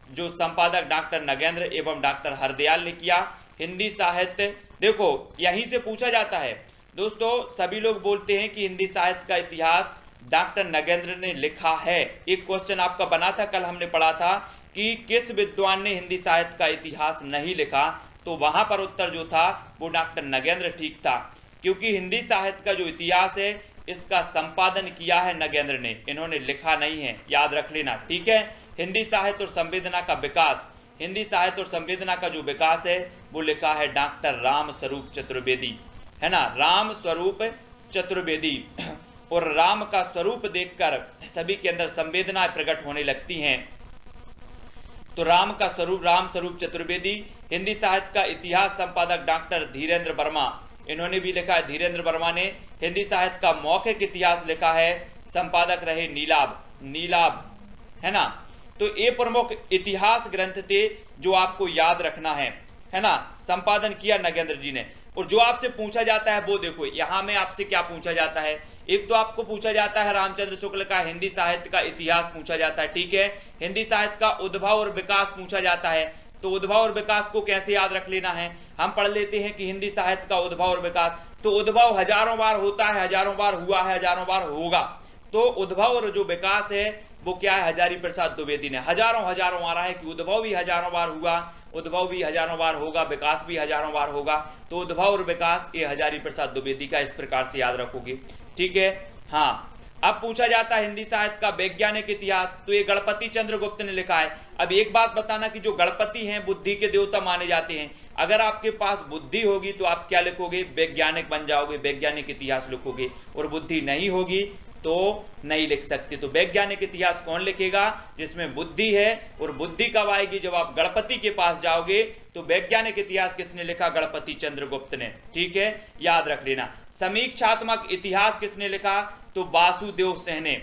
जो संपादक डॉक्टर नगेंद्र एवं डॉक्टर हरदयाल ने किया। हिंदी साहित्य, देखो यहीं से पूछा जाता है दोस्तों, सभी लोग बोलते हैं कि हिंदी साहित्य का इतिहास डॉक्टर नगेंद्र ने लिखा है। एक क्वेश्चन आपका बना था, कल हमने पढ़ा था कि किस विद्वान ने हिंदी साहित्य का इतिहास नहीं लिखा, तो वहां पर उत्तर जो था वो डॉक्टर नगेंद्र ठीक था, क्योंकि हिंदी साहित्य का जो इतिहास है इसका संपादन किया है नगेंद्र ने, इन्होंने लिखा नहीं है, याद रख लेना, ठीक है। हिंदी साहित्य और संवेदना का विकास, हिंदी साहित्य और संवेदना का जो विकास है वो लिखा है डॉक्टर राम स्वरूप चतुर्वेदी, है ना, राम स्वरूप चतुर्वेदी। और राम का स्वरूप देखकर सभी के अंदर संवेदनाएं प्रकट होने लगती हैं। तो राम स्वरूप चतुर्वेदी। हिंदी साहित्य का इतिहास संपादक डॉक्टर धीरेन्द्र वर्मा, इन्होंने भी लिखा है, धीरेन्द्र वर्मा ने हिंदी साहित्य का मौखिक इतिहास लिखा है, संपादक रहे नीलाभ, है ना। तो ये प्रमुख इतिहास ग्रंथ थे जो आपको याद रखना है ना। संपादन किया नगेंद्र जी ने। और जो आपसे पूछा जाता है वो देखो, यहां में आपसे क्या पूछा जाता है, एक तो आपको पूछा जाता है रामचंद्र शुक्ल का हिंदी साहित्य का इतिहास पूछा जाता है, ठीक है। हिंदी साहित्य का उद्भव और विकास पूछा जाता है। तो उद्भव और विकास को कैसे याद रख लेना है, हम पढ़ लेते हैं कि हिंदी साहित्य का उद्भव और विकास, तो उद्भव हजारों बार होता है, हजारों बार हुआ है, हजारों बार होगा। तो उद्भव और जो विकास है वो क्या है, हजारी प्रसाद द्विवेदी ने, हजारों आ रहा है कि उद्भव भी हजारों बार हुआ, उद्भव भी हजारों बार होगा, विकास भी हजारों बार होगा। तो उद्भव और विकास ये हजारी प्रसाद द्विवेदी का, इस प्रकार से याद रखोगे, ठीक है। हाँ, अब पूछा जाता है हिंदी साहित्य का वैज्ञानिक इतिहास, तो ये गणपति चंद्रगुप्त ने लिखा है। अब एक बात बताना कि जो गणपति हैं बुद्धि के देवता माने जाते हैं, अगर आपके पास बुद्धि होगी तो आप क्या लिखोगे, वैज्ञानिक बन जाओगे, वैज्ञानिक इतिहास लिखोगे, और बुद्धि नहीं होगी तो नहीं लिख सकते। तो वैज्ञानिक इतिहास कौन लिखेगा, जिसमें बुद्धि है, और बुद्धि कब आएगी, जब आप गणपति के पास जाओगे। तो वैज्ञानिक इतिहास किसने लिखा, गणपति चंद्रगुप्त ने, ठीक है, याद रख लेना। समीक्षात्मक इतिहास किसने लिखा, तो वासुदेव सहने,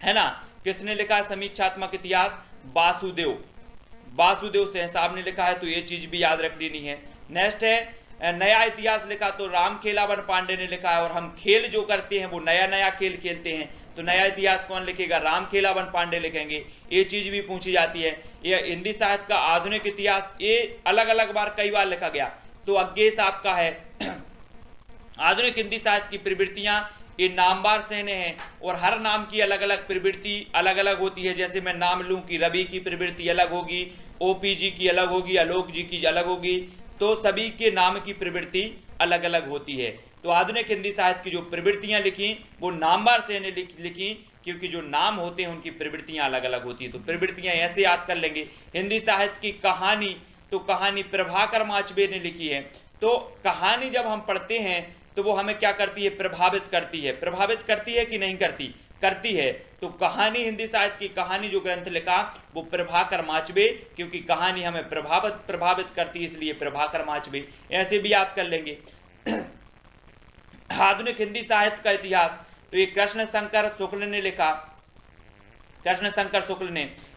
है ना। किसने लिखा समीक्षात्मक इतिहास, वासुदेव सहन साहब ने लिखा है, तो ये चीज भी याद रख लेनी है। नेक्स्ट है नया इतिहास लिखा, तो रामखेलावन पांडे ने लिखा है, और हम खेल जो करते हैं वो नया खेल खेलते हैं, तो नया इतिहास कौन लिखेगा, रामखेलावन पांडे लिखेंगे। ये चीज भी पूछी जाती है। ये हिंदी साहित्य का आधुनिक इतिहास, ये अलग अलग बार कई बार लिखा गया, तो अज्ञेश आपका है। आधुनिक हिंदी साहित्य की प्रवृत्तियां ये नामवार सहने हैं, और हर नाम की अलग अलग प्रवृत्ति अलग अलग होती है। जैसे मैं नाम लूं कि रवि की प्रवृत्ति अलग होगी, ओपी जी की अलग होगी, आलोक जी की अलग होगी, तो सभी के नाम की प्रवृत्ति अलग अलग होती है। तो आधुनिक हिंदी साहित्य की जो प्रवृत्तियां लिखी वो नामवार सहने लिखी, क्योंकि जो नाम होते हैं उनकी प्रवृत्तियां अलग अलग होती है। तो प्रवृत्तियां ऐसे याद कर लेंगे। हिंदी साहित्य की कहानी, तो कहानी प्रभाकर माचबे ने लिखी है। तो कहानी जब हम पढ़ते हैं तो वो हमें क्या करती है, प्रभावित करती है कि नहीं करती है। तो कहानी, हिंदी साहित्य की कहानी जो ग्रंथ लिखा वो प्रभाकर माचबे, क्योंकि कहानी हमें प्रभावित करती है, इसलिए प्रभाकर माचबे, ऐसे भी याद कर लेंगे। आधुनिक हिंदी साहित्य का इतिहास, तो ये कृष्ण शंकर शुक्ल ने लिखा,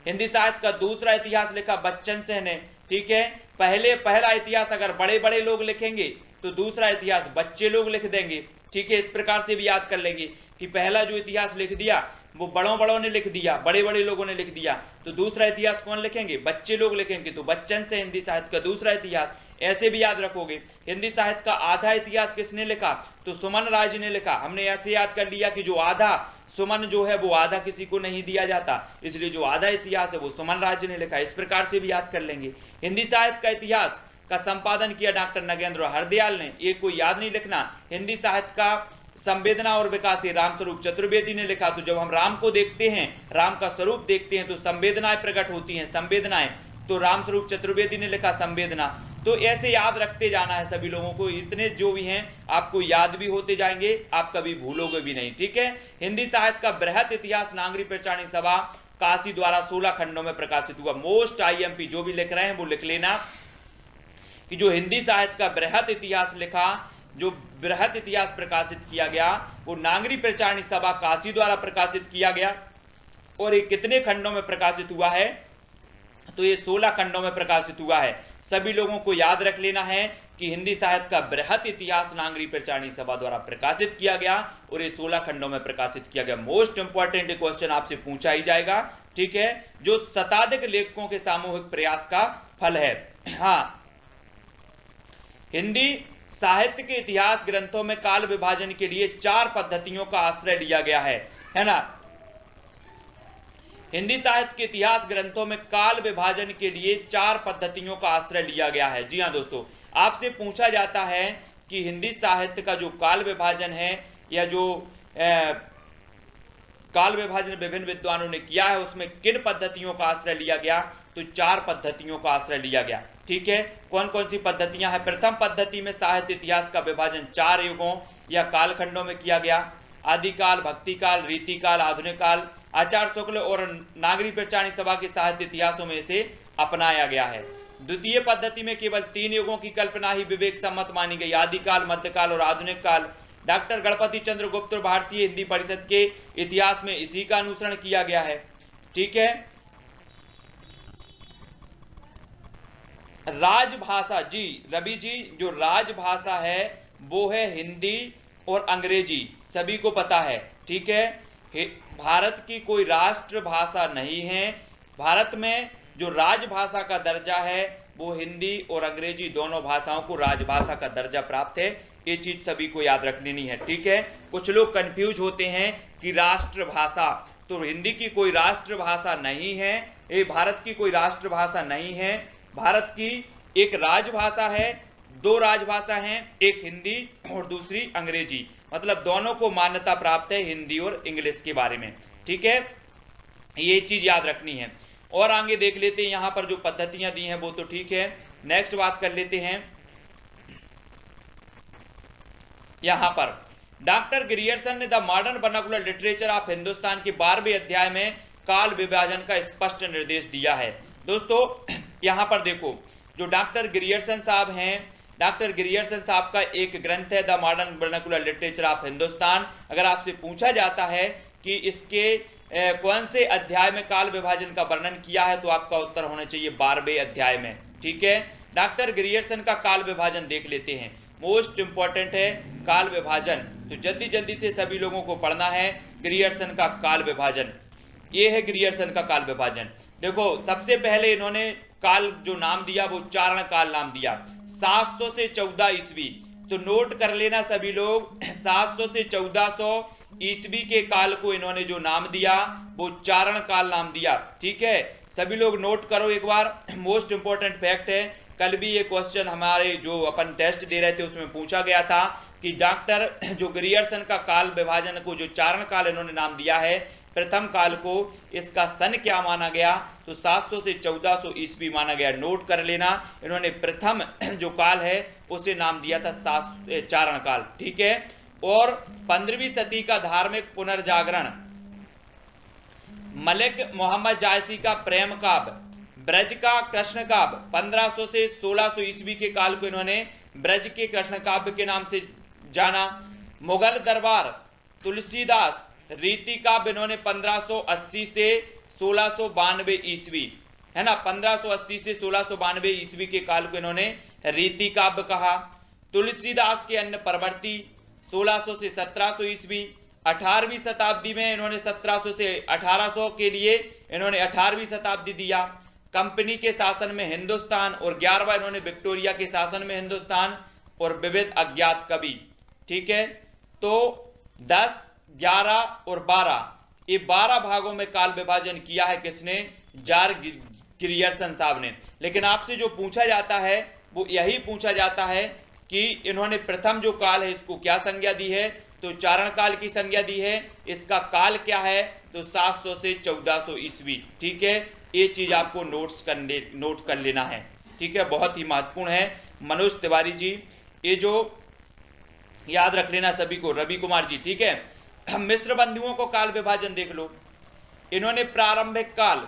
हिंदी साहित्य का दूसरा इतिहास लिखा बच्चन सिंह ने, ठीक है। पहला इतिहास अगर बड़े लोग लिखेंगे तो दूसरा इतिहास बच्चे लोग लिख देंगे, ठीक है। इस प्रकार से भी याद कर लेंगे कि पहला जो इतिहास लिख दिया वो बड़ों ने लिख दिया, बड़े लोगों ने लिख दिया, तो दूसरा इतिहास कौन लिखेंगे, बच्चे लोग लिखेंगे। तो बच्चन से हिंदी साहित्य का दूसरा इतिहास, ऐसे भी याद रखोगे। हिंदी साहित्य का आधा इतिहास किसने लिखा, तो सुमन राज ने लिखा। हमने ऐसे याद कर लिया कि जो आधा सुमन जो है वो आधा किसी को नहीं दिया जाता, इसलिए जो आधा इतिहास है वो सुमन राज ने लिखा। इस प्रकार से भी याद कर लेंगे। हिंदी साहित्य का इतिहास का संपादन किया डॉक्टर नगेंद्र हरदयाल ने, ये कोई याद नहीं लिखना। हिंदी साहित्य का संवेदना और विकास रामस्वरूप चतुर्वेदी ने लिखा। तो जब हम राम को देखते हैं, राम का स्वरूप देखते हैं, तो संवेदनाएं प्रकट होती हैं, संवेदनाएं, तो रामस्वरूप चतुर्वेदी ने लिखा संवेदना। तो ऐसे याद रखते जाना है सभी लोगों को, इतने जो भी हैं आपको याद भी होते जाएंगे, आप कभी भूलोगे भी नहीं, ठीक है। हिंदी साहित्य का बृहत इतिहास नागरी प्रचारणी सभा काशी द्वारा 16 खंडों में प्रकाशित हुआ। मोस्ट आईएमपी जो भी लिख रहे हैं वो लिख लेना कि जो हिंदी साहित्य का बृहत इतिहास लिखा, जो बृहत इतिहास प्रकाशित किया गया वो नागरी प्रचारणी सभा काशी द्वारा प्रकाशित किया गया। और ये कितने खंडों में प्रकाशित हुआ है, तो ये 16 खंडों में प्रकाशित हुआ है। सभी लोगों को याद रख लेना है कि हिंदी साहित्य का बृहत इतिहास नागरी प्रचारणी सभा द्वारा प्रकाशित किया गया और ये 16 खंडों में प्रकाशित किया गया। मोस्ट इंपॉर्टेंट क्वेश्चन आपसे पूछा ही जाएगा, ठीक है, जो शताधिक लेखकों के सामूहिक प्रयास का फल है। हाँ, हिंदी साहित्य के इतिहास ग्रंथों में काल विभाजन के लिए 4 पद्धतियों का आश्रय लिया गया है ना। हिंदी साहित्य के इतिहास ग्रंथों में काल विभाजन के लिए 4 पद्धतियों का आश्रय लिया गया है। जी हाँ दोस्तों, आपसे पूछा जाता है कि हिंदी साहित्य का जो काल विभाजन है या जो काल विभाजन विभिन्न विद्वानों ने किया है उसमें किन पद्धतियों का आश्रय लिया गया, तो 4 पद्धतियों का आश्रय लिया गया। ठीक है, कौन कौन सी पद्धतियां हैं? प्रथम पद्धति में साहित्य इतिहास का विभाजन 4 युगों या कालखंडों में किया गया। आदिकाल, भक्तिकाल, रीतिकाल, आधुनिक काल, आचार्य शुक्ल और नागरी प्रचारणी सभा के साहित्य इतिहासों में से अपनाया गया है। द्वितीय पद्धति में केवल 3 युगों की कल्पना ही विवेक सम्मत मानी गई, आदिकाल, मध्यकाल और आधुनिक काल। डॉक्टर गणपति चंद्र गुप्त भारतीय हिंदी परिषद के इतिहास में इसी का अनुसरण किया गया है। ठीक है, राजभाषा, जी रवि जी, जो राजभाषा है वो है हिंदी और अंग्रेजी, सभी को पता है। ठीक है, भारत की कोई राष्ट्रभाषा नहीं है। भारत में जो राजभाषा का दर्जा है वो हिंदी और अंग्रेजी दोनों भाषाओं को राजभाषा का दर्जा प्राप्त है। ये चीज सभी को याद रख लेनी है। ठीक है, कुछ लोग कंफ्यूज होते हैं कि राष्ट्रभाषा, तो हिंदी की कोई राष्ट्रभाषा नहीं है, ये भारत की कोई राष्ट्रभाषा नहीं है। भारत की एक राजभाषा है, 2 राजभाषा हैं, एक हिंदी और दूसरी अंग्रेजी, मतलब दोनों को मान्यता प्राप्त है हिंदी और इंग्लिश के बारे में। ठीक है, ये चीज याद रखनी है। और आगे देख लेते हैं, यहां पर जो पद्धतियां दी हैं वो तो ठीक है। नेक्स्ट बात कर लेते हैं, यहां पर डॉक्टर ग्रियर्सन ने the modern vernacular literature of Hindustan के 12वें अध्याय में काल विभाजन का स्पष्ट निर्देश दिया है। दोस्तों यहां पर देखो, जो डॉक्टर ग्रियर्सन साहब हैं, डॉक्टर ग्रियर्सन साहब का एक ग्रंथ है the modern vernacular literature of Hindustan. अगर आपसे पूछा जाता है कि इसके कौन से अध्याय में काल विभाजन का वर्णन किया है, तो आपका उत्तर होना चाहिए 12वें अध्याय में। ठीक है, डॉक्टर ग्रियर्सन का काल विभाजन देख लेते हैं, मोस्ट इंपॉर्टेंट है काल विभाजन, तो जल्दी जल्दी से सभी लोगों को पढ़ना है। ग्रियर्सन का काल विभाजन, ये है ग्रियर्सन का काल विभाजन। देखो सबसे पहले इन्होंने काल जो नाम दिया वो चारण काल नाम दिया, 700 से 14 ईस्वी। तो नोट कर लेना सभी लोग, 700 से 1400 ईस्वी के काल को इन्होंने जो नाम दिया वो चारण काल नाम दिया। ठीक है, सभी लोग नोट करो एक बार, मोस्ट इंपॉर्टेंट फैक्ट है। कल भी ये क्वेश्चन हमारे जो अपन टेस्ट दे रहे थे उसमें पूछा गया था कि डॉक्टर जो ग्रियर्सन का काल विभाजन को जो चारण काल इन्होंने नाम दिया है, प्रथम काल को, इसका सन क्या माना गया, तो 700 से 1400 ईस्वी माना गया। नोट कर लेना, इन्होंने प्रथम जो काल है उसे नाम दिया था चारण काल। ठीक है, और 15वीं सदी का धार्मिक पुनर्जागरण, मलिक मोहम्मद जायसी का प्रेम काव्य, ब्रज का कृष्ण काव्य, 1500 से 1600 ईस्वी के काल को इन्होंने ब्रज के कृष्ण काव्य के नाम से जाना। मुगल दरबार तुलसीदास रीति काव्य इन्होंने 1580 से 1692 ईस्वी, है ना, 1580 से 1692 ईस्वी के काल को इन्होंने रीति काव्य कहा। तुलसीदास के अन्य परवर्ती 1600 से 1700 ईस्वी। 18वीं शताब्दी में इन्होंने 1700 से 1800 के लिए इन्होंने 18वीं शताब्दी दिया। कंपनी के शासन में हिंदुस्तान, और 11वां इन्होंने विक्टोरिया के शासन में हिंदुस्तान, और विविध अज्ञात कवि। ठीक है, तो 10, 11 और 12, ये 12 भागों में काल विभाजन किया है किसने, जार ग्रियर्सन साहब ने। लेकिन आपसे जो पूछा जाता है वो यही पूछा जाता है कि इन्होंने प्रथम जो काल है इसको क्या संज्ञा दी है, तो चारण काल की संज्ञा दी है। इसका काल क्या है, तो 700 से 1400 ईस्वी। ठीक है, ये चीज आपको नोट कर लेना है। ठीक है, बहुत ही महत्वपूर्ण है। मनोज तिवारी जी, ये जो याद रख लेना सभी को, रवि कुमार जी। ठीक है, मिश्र बंधुओं को काल विभाजन देख लो, इन्होंने प्रारंभिक काल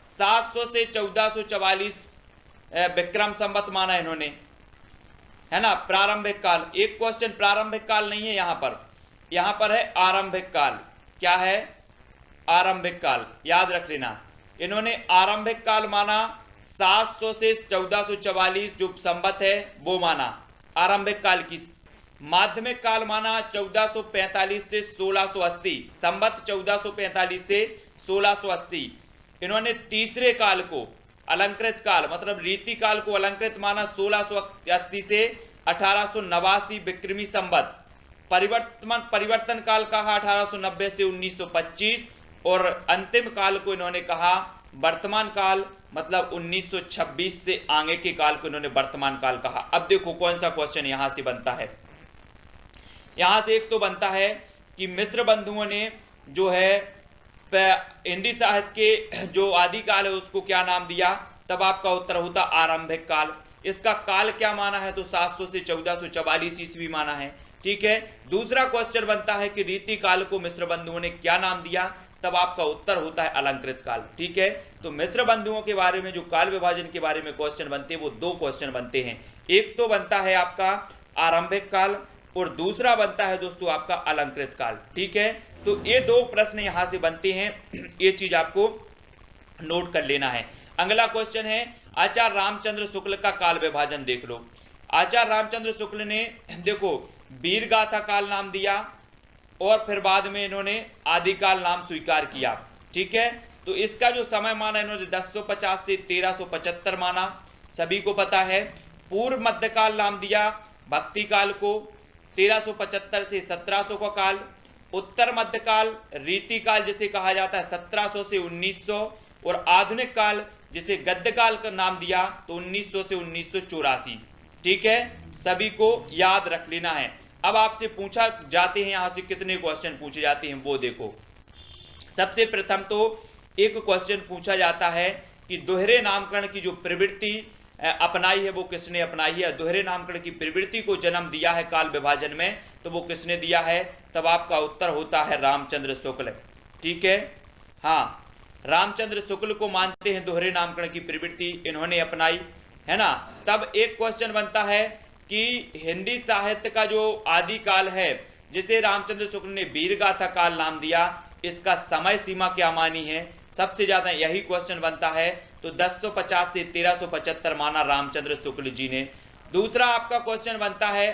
700 से 1444 विक्रम संवत माना इन्होंने, है ना, प्रारंभिक काल। एक क्वेश्चन प्रारंभिक काल नहीं है यहां पर है आरंभिक काल। क्या है, आरंभिक काल, याद रख लेना। इन्होंने आरंभिक काल माना 700 से 1444 जो संवत है वो माना आरंभिक काल की। माध्यमिक काल माना 1445 से 1680, संवत 1445 से 1680। इन्होंने तीसरे काल को अलंकृत काल, मतलब रीति काल को अलंकृत माना 1680 से 1889 विक्रमी संवत। परिवर्तन काल कहा 1890 से 1925, और अंतिम काल को इन्होंने कहा वर्तमान काल, मतलब 1926 से आगे के काल को इन्होंने वर्तमान काल कहा। अब देखो कौन सा क्वेश्चन यहां से बनता है। यहां से एक तो बनता है कि मिस्र बंधुओं ने जो है हिंदी साहित्य के जो आदिकाल है उसको क्या नाम दिया, तब आपका उत्तर होता आरंभिक काल। इसका काल क्या माना है, तो 700 से 1444 ईस्वी माना है। ठीक है। दूसरा क्वेश्चन बनता है कि रीति काल को मिस्र बंधुओं ने क्या नाम दिया, तब आपका उत्तर होता है अलंकृत काल। ठीक है। तो मिस्र बंधुओं के बारे में जो काल विभाजन के बारे में क्वेश्चन बनते हैं वो दो क्वेश्चन बनते हैं। एक तो बनता है आपका आरंभिक काल और दूसरा बनता है दोस्तों आपका अलंकृत काल। ठीक है। तो ये दो प्रश्न यहां से बनते हैं, ये चीज आपको नोट कर लेना है। अगला क्वेश्चन है आचार्य रामचंद्र शुक्ल का काल विभाजन देख लो। आचार्य रामचंद्र शुक्ल ने देखो वीर गाथा काल नाम दिया और फिर बाद में इन्होंने आदिकाल नाम स्वीकार किया। ठीक है। तो इसका जो समय माना इन्होंने 1050 से 1375 माना, सभी को पता है। पूर्व मध्यकाल नाम दिया भक्ति काल को, 1375 से 1700 का काल। उत्तर मध्यकाल रीति काल जिसे कहा जाता है 1700 से 1900, और आधुनिक काल जिसे गद्य काल का नाम दिया तो 1900 से 1984। ठीक है। सभी को याद रख लेना है। अब आपसे पूछा जाते हैं यहां से कितने क्वेश्चन पूछे जाते हैं वो देखो। सबसे प्रथम तो एक क्वेश्चन पूछा जाता है कि दोहरे नामकरण की जो प्रवृत्ति अपनाई है वो किसने अपनाई है। दोहरे नामकरण की प्रवृत्ति को जन्म दिया है काल विभाजन में, तो वो किसने दिया है, तब आपका उत्तर होता है रामचंद्र शुक्ल। ठीक है। हाँ, रामचंद्र शुक्ल को मानते हैं दोहरे नामकरण की प्रवृत्ति इन्होंने अपनाई है ना। तब एक क्वेश्चन बनता है कि हिंदी साहित्य का जो आदि काल है जिसे रामचंद्र शुक्ल ने वीर गाथा काल नाम दिया, इसका समय सीमा क्या मानी है, सबसे ज्यादा यही क्वेश्चन बनता है। तो 1050 से 1375 माना रामचंद्र शुक्ल जी ने। दूसरा आपका क्वेश्चन बनता है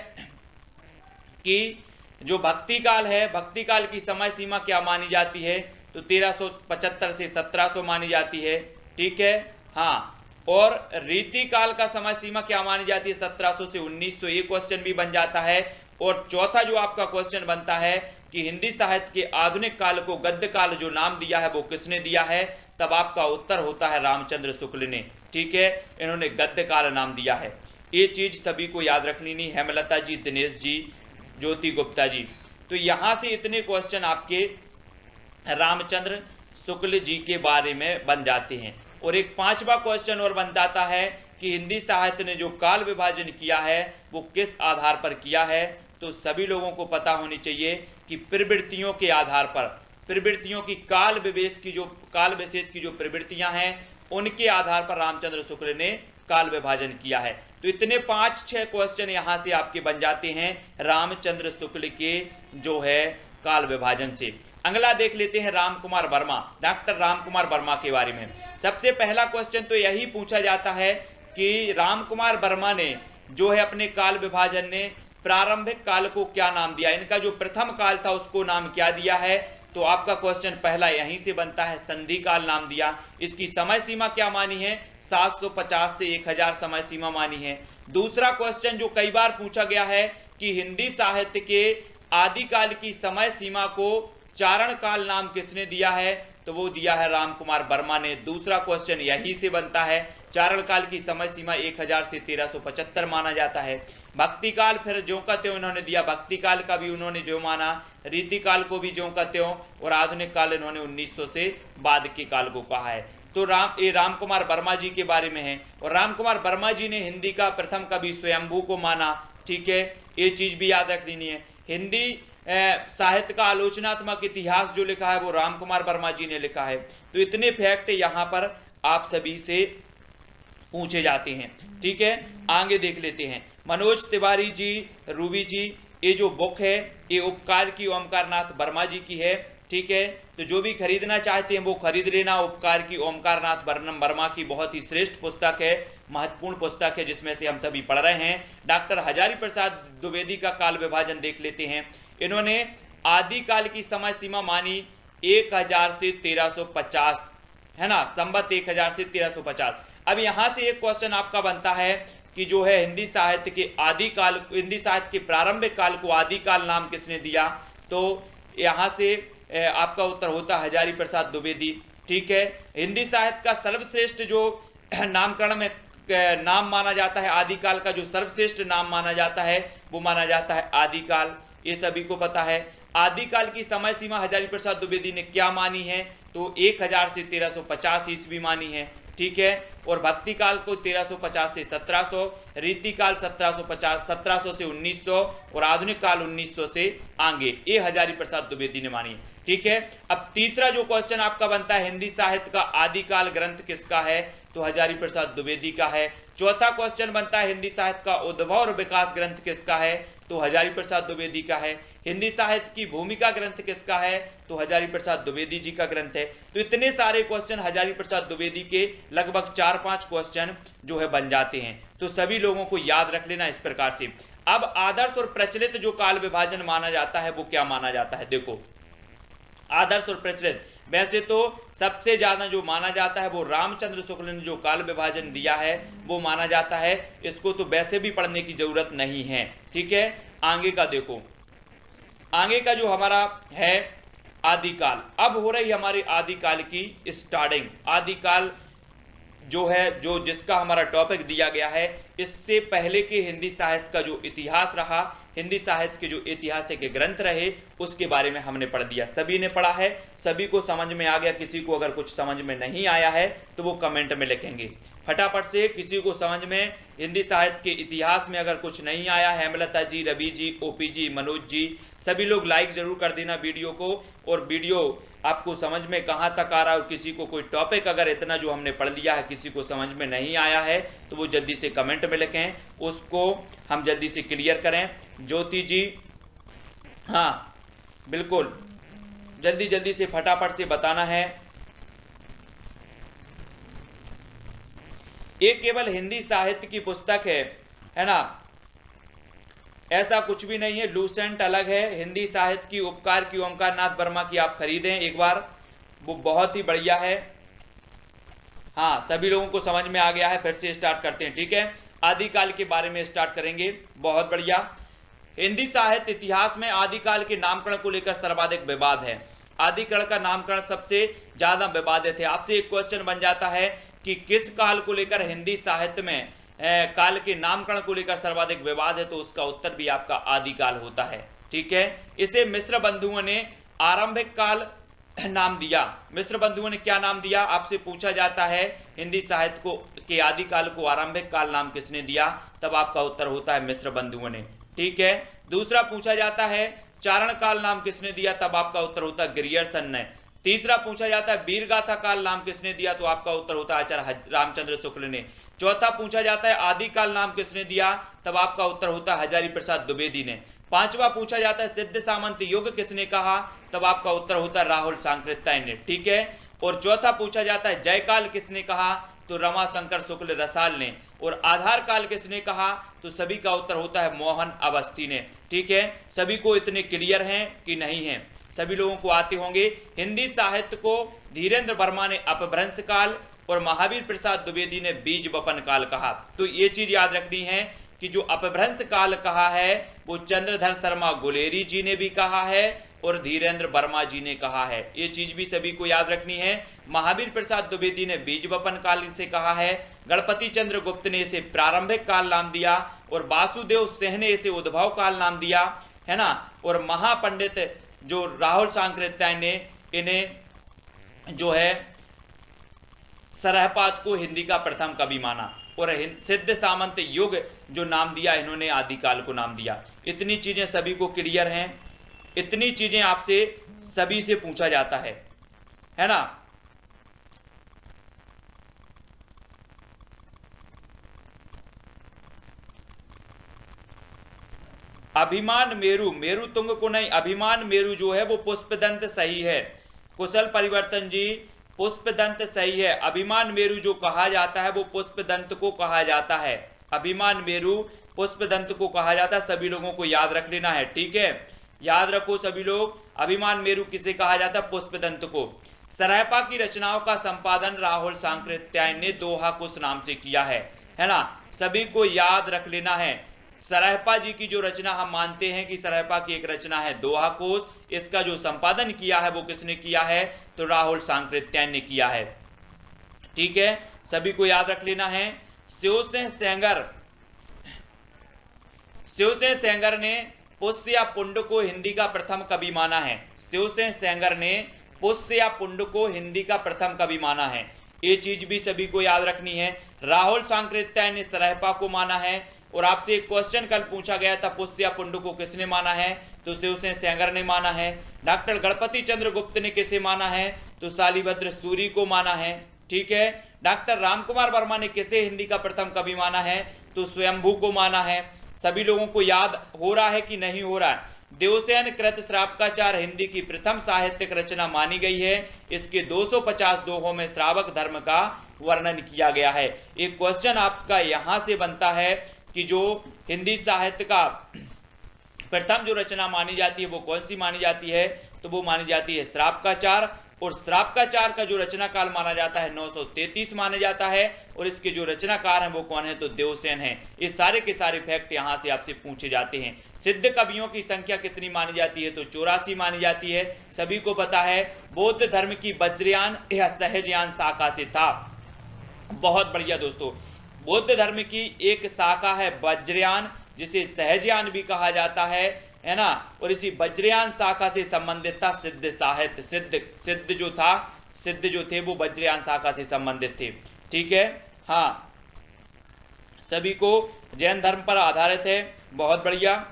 कि जो भक्ति काल है, भक्ति काल की समय सीमा क्या मानी जाती है, तो 1375 से 1700 मानी जाती है। ठीक है। हाँ, और रीति काल का समय सीमा क्या मानी जाती है, 1700 से 1900, ये क्वेश्चन भी बन जाता है। और चौथा जो आपका क्वेश्चन बनता है कि हिंदी साहित्य के आधुनिक काल को गद्य काल जो नाम दिया है वो किसने दिया है, तब आपका उत्तर होता है रामचंद्र शुक्ल ने। ठीक है। इन्होंने गद्य काल नाम दिया है। ये चीज सभी को याद रखनी नहीं। हेमलता जी, दिनेश जी, ज्योति गुप्ता जी, तो यहां से इतने क्वेश्चन आपके रामचंद्र शुक्ल जी के बारे में बन जाते हैं। और एक पांचवा क्वेश्चन और बन जाता है कि हिंदी साहित्य ने जो काल विभाजन किया है वो किस आधार पर किया है, तो सभी लोगों को पता होनी चाहिए कि प्रवृत्तियों के आधार पर, प्रवृत्तियों की काल विशेष की जो प्रवृत्तियां हैं उनके आधार पर रामचंद्र शुक्ल ने काल विभाजन किया है। तो इतने 5-6 क्वेश्चन यहां से आपके बन जाते हैं रामचंद्र शुक्ल के जो है काल विभाजन से। अगला देख लेते हैं राम कुमार वर्मा, डॉक्टर राम कुमार वर्मा के बारे में। सबसे पहला क्वेश्चन तो यही पूछा जाता है कि राम कुमार वर्मा ने जो है अपने काल विभाजन ने प्रारंभिक काल को क्या नाम दिया, इनका जो प्रथम काल था उसको नाम क्या दिया है, तो आपका क्वेश्चन पहला यहीं से बनता है संधि काल नाम दिया। इसकी समय सीमा क्या मानी है, 750 से 1000 समय सीमा मानी है। दूसरा क्वेश्चन जो कई बार पूछा गया है कि हिंदी साहित्य के आदिकाल की समय सीमा को चारण काल नाम किसने दिया है, तो वो दिया है राम कुमार वर्मा ने। दूसरा क्वेश्चन यही से बनता है। चारण काल की समय सीमा 1000 से 1375 माना जाता है। भक्ति काल फिर ज्यों का त्यों इन्होंने दिया, भक्ति काल का भी उन्होंने जो माना, रीति काल को भी ज्यों का त्यों, और आधुनिक काल इन्होंने 1900 से बाद के काल को कहा है। तो राम कुमार वर्मा जी के बारे में है। और राम कुमार वर्मा जी ने हिंदी का प्रथम कवि स्वयंभू को माना। ठीक है। ये चीज भी याद रख लेनी है। हिंदी साहित्य का आलोचनात्मक इतिहास जो लिखा है वो राम कुमार वर्मा जी ने लिखा है। तो इतने फैक्ट यहाँ पर आप सभी से पूछे जाते हैं। ठीक है। आगे देख लेते हैं। मनोज तिवारी जी, रूबी जी, ये जो बुक है ये उपकार की ओमकारनाथ वर्मा जी की है। ठीक है। तो जो भी खरीदना चाहते हैं वो खरीद लेना। उपकार की ओमकारनाथ वर्मा की बहुत ही श्रेष्ठ पुस्तक है, महत्वपूर्ण पुस्तक है जिसमें से हम सभी पढ़ रहे हैं। डॉक्टर हजारी प्रसाद द्विवेदी का काल विभाजन देख लेते हैं। इन्होंने आदिकाल की समय सीमा मानी 1000 से 1350 है ना, संवत 1000 से 1350। अब यहां से एक क्वेश्चन आपका बनता है कि जो है हिंदी साहित्य के आदिकाल, हिंदी साहित्य के प्रारंभिक काल को आदिकाल नाम किसने दिया, तो यहां से आपका उत्तर होता है हजारी प्रसाद द्विवेदी। ठीक है, हिंदी साहित्य का सर्वश्रेष्ठ जो नामकरण में नाम माना जाता है, आदिकाल का जो सर्वश्रेष्ठ नाम माना जाता है वो माना जाता है आदिकाल, ये सभी को पता है। आदिकाल की समय सीमा हजारी प्रसाद द्विवेदी ने क्या मानी है, तो 1000 से 1350 ईस्वी मानी है। ठीक है, और भक्ति काल को 1350 से 1700, रीति काल 1700 से 1900 और आधुनिक काल 1900 से आगे, ये हजारी प्रसाद द्विवेदी ने मानी। ठीक है, अब तीसरा जो क्वेश्चन आपका बनता है, हिंदी साहित्य का आदिकाल ग्रंथ किसका है, तो हजारी प्रसाद द्विवेदी का है। चौथा क्वेश्चन बनता है, हिंदी साहित्य का उद्भव और विकास ग्रंथ किसका है, तो हजारी प्रसाद द्विवेदी का है। हिंदी साहित्य की भूमिका ग्रंथ किसका है, तो हजारी प्रसाद द्विवेदी जी का ग्रंथ है। तो इतने सारे क्वेश्चन हजारी प्रसाद द्विवेदी के लगभग 4-5 क्वेश्चन जो है बन जाते हैं, तो सभी लोगों को याद रख लेना इस प्रकार से। अब आदर्श और प्रचलित जो काल विभाजन माना जाता है वो क्या माना जाता है, देखो आदर्श और प्रचलित, वैसे तो सबसे ज्यादा जो माना जाता है वो रामचंद्र शुक्ल ने जो काल विभाजन दिया है वो माना जाता है, इसको तो वैसे भी पढ़ने की जरूरत नहीं है। ठीक है, आगे का देखो, आगे का जो हमारा है आदिकाल, अब हो रही हमारी आदिकाल की स्टार्टिंग। आदिकाल जो है, जो जिसका हमारा टॉपिक दिया गया है, इससे पहले के हिंदी साहित्य का जो इतिहास रहा, हिंदी साहित्य के जो ऐतिहासिक ग्रंथ रहे, उसके बारे में हमने पढ़ दिया। सभी ने पढ़ा है, सभी को समझ में आ गया। किसी को अगर कुछ समझ में नहीं आया है तो वो कमेंट में लिखेंगे फटाफट से। किसी को समझ में हिंदी साहित्य के इतिहास में अगर कुछ नहीं आया, हेमलता जी, रवि जी, ओपी जी, मनोज जी, सभी लोग लाइक जरूर कर देना वीडियो को। और वीडियो आपको समझ में कहाँ तक आ रहा है, और किसी को कोई टॉपिक अगर इतना जो हमने पढ़ लिया है किसी को समझ में नहीं आया है तो वो जल्दी से कमेंट में लिखें, उसको हम जल्दी से क्लियर करें। ज्योति जी, हाँ बिल्कुल, जल्दी जल्दी से फटाफट से बताना है। ये केवल हिंदी साहित्य की पुस्तक है ना, ऐसा कुछ भी नहीं है। लूसेंट अलग है, हिंदी साहित्य की उपकार की ओमकारनाथ वर्मा की आप खरीदें एक बार, वो बहुत ही बढ़िया है। हाँ, सभी लोगों को समझ में आ गया है, फिर से स्टार्ट करते हैं। ठीक है, आदिकाल के बारे में स्टार्ट करेंगे, बहुत बढ़िया। हिंदी साहित्य इतिहास में आदिकाल के नामकरण को लेकर सर्वाधिक विवाद है। आदिकाल का नामकरण सबसे ज्यादा विवादित है। आपसे एक क्वेश्चन बन जाता है कि किस काल को लेकर हिंदी साहित्य में काल के नामकरण को लेकर सर्वाधिक विवाद है, तो उसका उत्तर भी आपका आदिकाल होता है। ठीक है, इसे मिश्र बंधुओं ने आरंभिक काल नाम दिया। मिश्र बंधुओं ने क्या नाम दिया, आपसे पूछा जाता है हिंदी साहित्य को के आदिकाल को आरंभिक काल नाम किसने दिया, तब आपका उत्तर होता है मिश्र बंधुओं ने। ठीक है, दूसरा पूछा जाता है चारण काल नाम किसने दिया, तब आपका उत्तर होता है ग्रियर्सन ने। तीसरा पूछा जाता है वीरगाथा काल नाम किसने दिया, तो आपका उत्तर होता है आचार्य रामचंद्र शुक्ल ने। चौथा पूछा जाता है आदिकाल नाम किसने दिया, तब आपका उत्तर होता है हजारी प्रसाद द्विवेदी ने। पांचवा पूछा जाता है सिद्ध सामंत युग किसने कहा, तब आपका उत्तर होता है राहुल सांकृत्यायन ने। ठीक है, और चौथा पूछा जाता है जयकाल किसने कहा, तो रमाशंकर शुक्ल रसाल ने। और आधार काल किसने कहा, तो सभी का उत्तर होता है मोहन अवस्थी ने। ठीक है, सभी को इतने क्लियर हैं कि नहीं है, सभी लोगों को आते होंगे। हिंदी साहित्य को धीरेन्द्र वर्मा ने अपभ्रंश काल और महावीर प्रसाद द्विवेदी ने बीज वपन काल कहा। तो ये चीज याद रखनी है कि जो अपभ्रंश काल कहा है वो चंद्रधर शर्मा गुलेरी जी ने भी कहा है और धीरेन्द्र वर्मा जी ने कहा है, ये चीज भी सभी को याद रखनी है। महावीर प्रसाद द्विवेदी ने बीज वपन काल से कहा है, गणपति चंद्र गुप्त ने इसे प्रारंभिक काल नाम दिया और वासुदेव सिंह ने इसे उद्भव काल नाम दिया, है ना। और महापंडित जो राहुल सांकृत्यायन ने इन्हें जो है सरहपात को हिंदी का प्रथम कवि माना। और सिद्ध सामंत युग जो नाम दिया इन्होंने आदिकाल को नाम दिया। इतनी चीजें सभी को क्लियर हैं, इतनी चीजें आपसे सभी से पूछा जाता है ना। अभिमान मेरु, मेरु तुंग को नहीं, अभिमान मेरु जो है वो पुष्पदंत सही है। कुशल परिवर्तन जी, पुष्पदंत सही है। अभिमान मेरु जो कहा जाता है वो पुष्पदंत को कहा जाता है। अभिमान मेरु पुष्पदंत को कहा जाता है, सभी लोगों को याद रख लेना है। ठीक है, याद रखो सभी लोग, अभिमान मेरु किसे कहा जाता है, पुष्पदंत को। सरहपा की रचनाओं का संपादन राहुल सांकृत्यायन ने दोहा कुश नाम से किया है ना। सभी को याद रख लेना है, सरहपा जी की जो रचना हम मानते हैं कि सरहपा की एक रचना है दोहा कोश, इसका जो संपादन किया है वो किसने किया है, तो राहुल सांकृत्यायन ने किया है। ठीक है, सभी को याद रख लेना है। शिवसेन सेंगर ने पुष्य या पुंड को हिंदी का प्रथम कवि माना है। शिवसेन सेंगर ने पुष्य या पुंड को हिंदी का प्रथम कवि माना है, ये चीज भी सभी को याद रखनी है। राहुल सांकृत्यायन ने सरहपा को माना है। और आपसे एक क्वेश्चन कल पूछा गया था, पुष्य या पुंड को किसने माना है, तो शिवसेन सेंगर ने माना है। डॉक्टर गणपति चंद्र गुप्त ने किसे माना है, तो शालिभद्र सूरी को माना है। ठीक है, डॉक्टर रामकुमार वर्मा ने किसे हिंदी का प्रथम कवि माना है, तो स्वयंभू को माना है। सभी लोगों को याद हो रहा है कि नहीं हो रहा है। देवसेन कृत श्रावकाचार हिंदी की प्रथम साहित्यिक रचना मानी गई है। इसके 250 दोहों में श्रावक धर्म का वर्णन किया गया है। एक क्वेश्चन आपका यहां से बनता है कि जो हिंदी साहित्य का प्रथम जो रचना मानी जाती है वो कौन सी मानी जाती है, तो वो मानी जाती है श्रावकाचार। और श्रावकाचार का जो रचना काल माना जाता है 933 माना जाता है। और इसके जो रचनाकार हैं वो कौन है, तो देवसेन है। ये सारे के सारे फैक्ट यहां से आपसे पूछे जाते हैं। सिद्ध कवियों की संख्या कितनी मानी जाती है, तो 84 मानी जाती है। सभी को पता है बौद्ध धर्म की वज्रयान या सहजयान शाखा से था। बहुत बढ़िया दोस्तों, बौद्ध धर्म की एक शाखा है वज्रयान, जिसे सहजयान भी कहा जाता है ना। और इसी वज्रयान शाखा से संबंधित था सिद्ध साहित्य। सिद्ध जो थे वो वज्रयान शाखा से संबंधित थे। ठीक है, हाँ, सभी को जैन धर्म पर आधारित है। बहुत बढ़िया,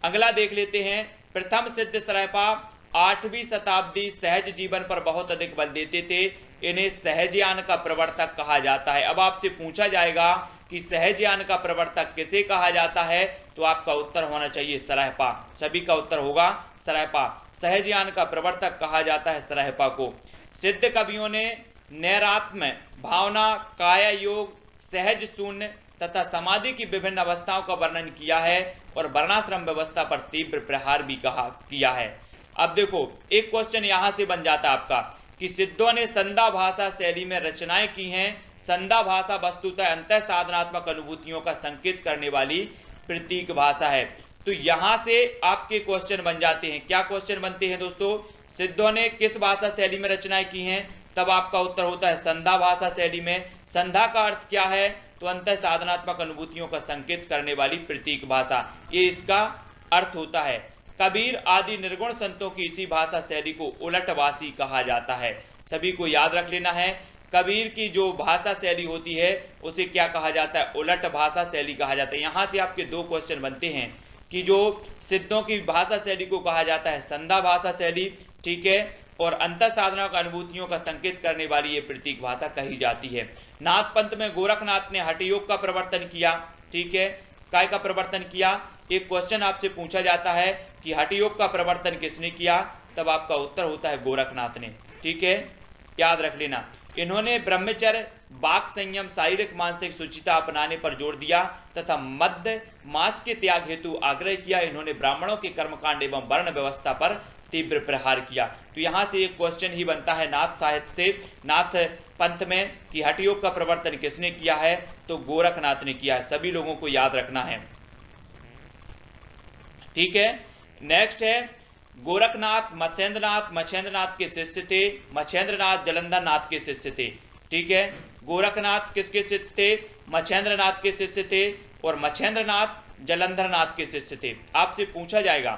अगला देख लेते हैं। प्रथम सिद्ध सरहपा 8वीं शताब्दी सहज जीवन पर बहुत अधिक बल देते थे। इन्हें सहजयान का प्रवर्तक कहा जाता है। अब आपसे पूछा जाएगा कि सहजयान का प्रवर्तक किसे कहा जाता है, तो आपका उत्तर होना चाहिए सरहपा। सभी का उत्तर होगा सरहपा। सहजयान का प्रवर्तक कहा जाता है सरहपा को। सिद्ध कवियों ने नैरात्म्य, भावना, काया योग, सहज शून्य तथा समाधि की विभिन्न अवस्थाओं का वर्णन किया है और वर्णाश्रम व्यवस्था पर तीव्र प्रहार भी किया है। अब देखो, एक क्वेश्चन यहां से बन जाता है आपका कि सिद्धों ने संधा भाषा शैली में रचनाएं की हैं। संधा भाषा वस्तुतः अंतः साधनात्मक अनुभूतियों का संकेत करने वाली प्रतीक भाषा है। तो यहां से आपके क्वेश्चन बन जाते हैं। क्या क्वेश्चन बनते हैं दोस्तों, सिद्धों ने किस भाषा शैली में रचनाएं की हैं, तब आपका उत्तर होता है संधा भाषा शैली में। संधा का अर्थ क्या है, तो अंतः साधनात्मक अनुभूतियों का संकेत करने वाली प्रतीक भाषा, ये इसका अर्थ होता है। कबीर आदि निर्गुण संतों की इसी भाषा शैली को उलटवासी कहा जाता है। सभी को याद रख लेना है, कबीर की जो भाषा शैली होती है उसे क्या कहा जाता है, उलट भाषा शैली कहा जाता है। यहाँ से आपके दो क्वेश्चन बनते हैं कि जो सिद्धों की भाषा शैली को कहा जाता है संधा भाषा शैली, ठीक है, और अंतर साधना का अनुभूतियों का संकेत करने वाली ये प्रतीक भाषा कही जाती है। नाथ पंथ में गोरखनाथ ने हठ योग का प्रवर्तन किया। ठीक है, काय का प्रवर्तन किया। एक क्वेश्चन आपसे पूछा जाता है कि हठ योग का प्रवर्तन किसने किया, तब आपका उत्तर होता है गोरखनाथ ने। ठीक है, याद रख लेना। इन्होंने ब्रह्मचर्य, वाक संयम, शारीरिक मानसिक शुचिता अपनाने पर जोर दिया तथा मध्य मास के त्याग हेतु आग्रह किया। इन्होंने ब्राह्मणों के कर्मकांड एवं वर्ण व्यवस्था पर तीव्र प्रहार किया। तो यहाँ से एक क्वेश्चन ही बनता है नाथ साहित्य से, नाथ पंथ में, कि हठ योग का प्रवर्तन किसने किया है, तो गोरखनाथ ने किया है। सभी लोगों को याद रखना है। ठीक है, नेक्स्ट है गोरखनाथ मच्छेंद्रनाथ के शिष्य थे। मच्छेंद्रनाथ जलंधर नाथ के शिष्य थे। ठीक है, गोरखनाथ किसके शिष्य थे, मच्छेंद्रनाथ के शिष्य थे, और मच्छेंद्रनाथ जलंधर नाथ के शिष्य थे। आपसे पूछा जाएगा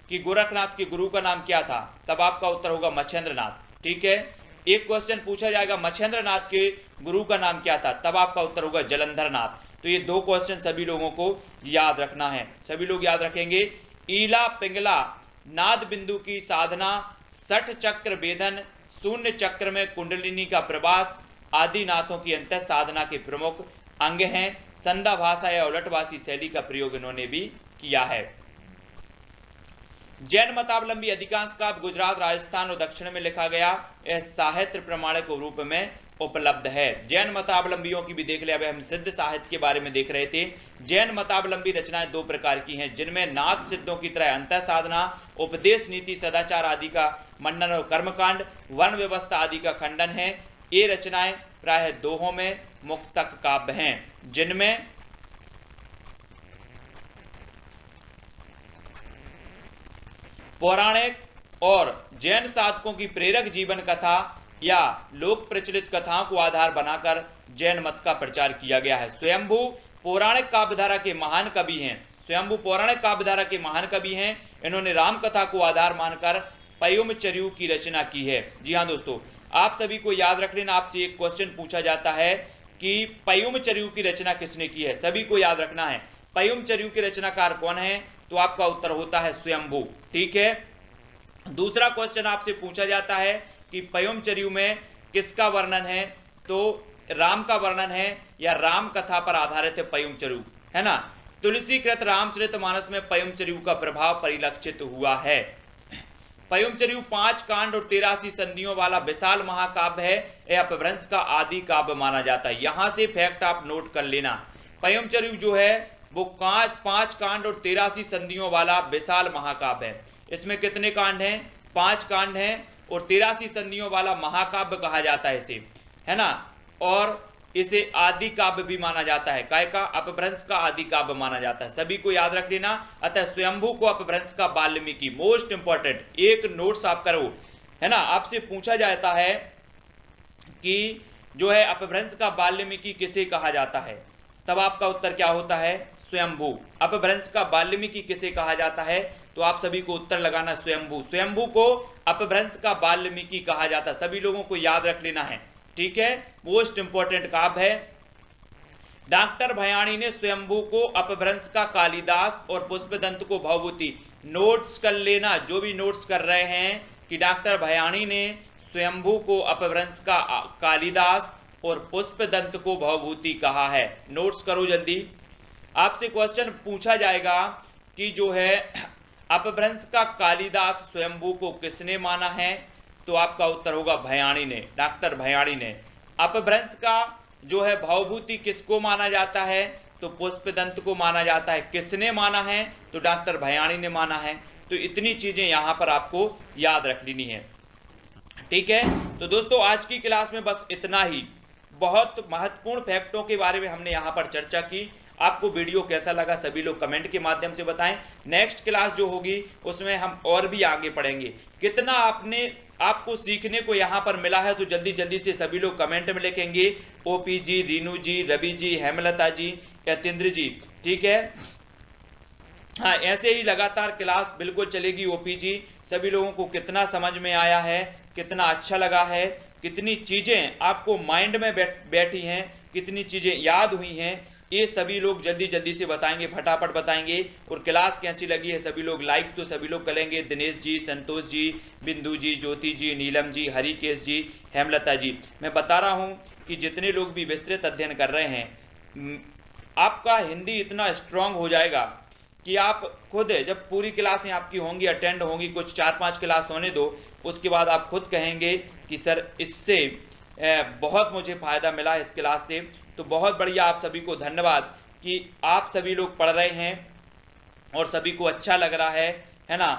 कि गोरखनाथ के गुरु का नाम क्या था, तब आपका उत्तर होगा मच्छेंद्रनाथ। ठीक है, एक क्वेश्चन पूछा जाएगा मच्छेंद्रनाथ के गुरु का नाम क्या था, तब आपका उत्तर होगा जलंधर नाथ। तो ये दो क्वेश्चन सभी लोगों को याद रखना है। सभी लोग याद रखेंगे। ईला पिंगला नाद बिंदु की साधना, 60 चक्र वेदन, शून्य चक्र में कुंडलिनी का प्रवास आदि नाथों की अंतः साधना के प्रमुख अंग हैं। संधा भाषा या उलटवासी शैली का प्रयोग इन्होंने भी किया है। जैन मतावलंबी अधिकांश काव्य गुजरात, राजस्थान और दक्षिण में लिखा गया। यह साहित्य प्रमाणिक रूप में उपलब्ध है। जैन मतावलंबियों की भी देख लिया। हम सिद्ध साहित्य के बारे में देख रहे थे। जैन मतावलंबी रचनाएं दो प्रकार की हैं, जिनमें नाथ सिद्धों की तरह अंतः साधना, उपदेश, नीति, सदाचार आदि का मंडन और कर्मकांड, वर्ण व्यवस्था आदि का खंडन है। ये रचनाएं प्रायः दोहों में मुक्तक काव्य हैं, जिनमें पौराणिक और जैन साधकों की प्रेरक जीवन कथा या लोक प्रचलित कथाओं को आधार बनाकर जैन मत का प्रचार किया गया है। स्वयंभू पौराणिक काव्यधारा के महान कवि हैं। स्वयंभू पौराणिक काव्यधारा के महान कवि हैं। इन्होंने राम कथा को आधार मानकर पयुमचर्यु की रचना की है। जी हाँ दोस्तों, आप सभी को याद रख लेना, आपसे एक क्वेश्चन पूछा जाता है कि पयुमचर्यु की रचना किसने की है। सभी को याद रखना है पयुमचर्यु के रचनाकार कौन है, तो आपका उत्तर होता है स्वयंभू। ठीक है। दूसरा क्वेश्चन आपसे पूछा जाता है कि पयुमचर्यु में किसका वर्णन है, तो राम का वर्णन है या राम कथा पर आधारित है पयुमचर्यु, है ना। तुलसीकृत रामचरितमानस में पयुमचर्यु का प्रभाव परिलक्षित हुआ है। पयुमचर्यु 5 कांड और 83 संधियों वाला विशाल महाकाव्य है। यह अपभ्रंश का आदि काव्य माना जाता है। यहां से फैक्ट आप नोट कर लेना, पयुमचर्यु जो है वो 5 कांड और 83 संधियों वाला विशाल महाकाव्य है। इसमें कितने कांड हैं? 5 कांड हैं और 83 संधियों वाला महाकाव्य कहा जाता है इसे, है ना। और इसे आदि काव्य भी माना जाता है। काय का? अपभ्रंश का आदि काव्य माना जाता है। सभी को याद रख लेना। अतः स्वयंभू को अपभ्रंश का वाल्मीकि, मोस्ट इंपॉर्टेंट एक नोट्स आप करो, है ना। आपसे पूछा जाता है कि जो है अपभ्रंश का वाल्मीकि किसे कहा जाता है, तब आपका उत्तर क्या होता है? स्वयंभू। अपभ्रंश का वाल्मीकि किसे कहा जाता है, तो आप सभी को उत्तर लगाना स्वयंभू। स्वयंभू को अपभ्रंश का वाल्मीकि कहा जाता है। सभी लोगों को याद रख लेना है। ठीक है, मोस्ट इंपॉर्टेंट काव्य है। डॉक्टर भयाणी ने स्वयंभू को अपभ्रंश का कालिदास और पुष्पदंत को भवभूति। नोट्स कर लेना, जो भी नोट्स कर रहे हैं, कि डॉक्टर भयाणी ने स्वयंभू को अपभ्रंश का कालिदास और पुष्पदंत को भवभूति कहा है। नोट्स करो जल्दी। आपसे क्वेश्चन पूछा जाएगा कि जो है अपभ्रंश का कालिदास स्वयंभू को किसने माना है, तो आपका उत्तर होगा भयाणी ने, डॉक्टर भयाणी ने। अपभ्रंश का जो है भवभूति किसको माना जाता है, तो पुष्पदंत को माना जाता है। किसने माना है, तो डॉक्टर भयाणी ने माना है। तो इतनी चीजें यहां पर आपको याद रख लेनी है। ठीक है, तो दोस्तों आज की क्लास में बस इतना ही। बहुत महत्वपूर्ण फैक्टों के बारे में हमने यहाँ पर चर्चा की। आपको वीडियो कैसा लगा सभी लोग कमेंट के माध्यम से बताएं। नेक्स्ट क्लास जो होगी उसमें हम और भी आगे पढ़ेंगे। कितना आपको सीखने को यहाँ पर मिला है, तो जल्दी जल्दी से सभी लोग कमेंट में लिखेंगे। ओपी जी, रीनू जी, रवि जी, हेमलता जी, यतेंद्र जी। ठीक है, हाँ, ऐसे ही लगातार क्लास बिल्कुल चलेगी। ओपी जी, सभी लोगों को कितना समझ में आया है, कितना अच्छा लगा है, कितनी चीजें आपको माइंड में बैठी हैं, कितनी चीजें याद हुई हैं, ये सभी लोग जल्दी जल्दी से बताएंगे, फटाफट बताएंगे। और क्लास कैसी लगी है सभी लोग लाइक तो सभी लोग करेंगे। दिनेश जी, संतोष जी, बिंदु जी, ज्योति जी, नीलम जी, हरिकेश जी, हेमलता जी। मैं बता रहा हूँ कि जितने लोग भी विस्तृत अध्ययन कर रहे हैं, आपका हिंदी इतना स्ट्रांग हो जाएगा कि आप खुद जब पूरी क्लासें आपकी होंगी, अटेंड होंगी, कुछ 4-5 क्लास होने दो, उसके बाद आप खुद कहेंगे कि सर इससे बहुत मुझे फ़ायदा मिला इस क्लास से। तो बहुत बढ़िया, आप सभी को धन्यवाद कि आप सभी लोग पढ़ रहे हैं और सभी को अच्छा लग रहा है ना।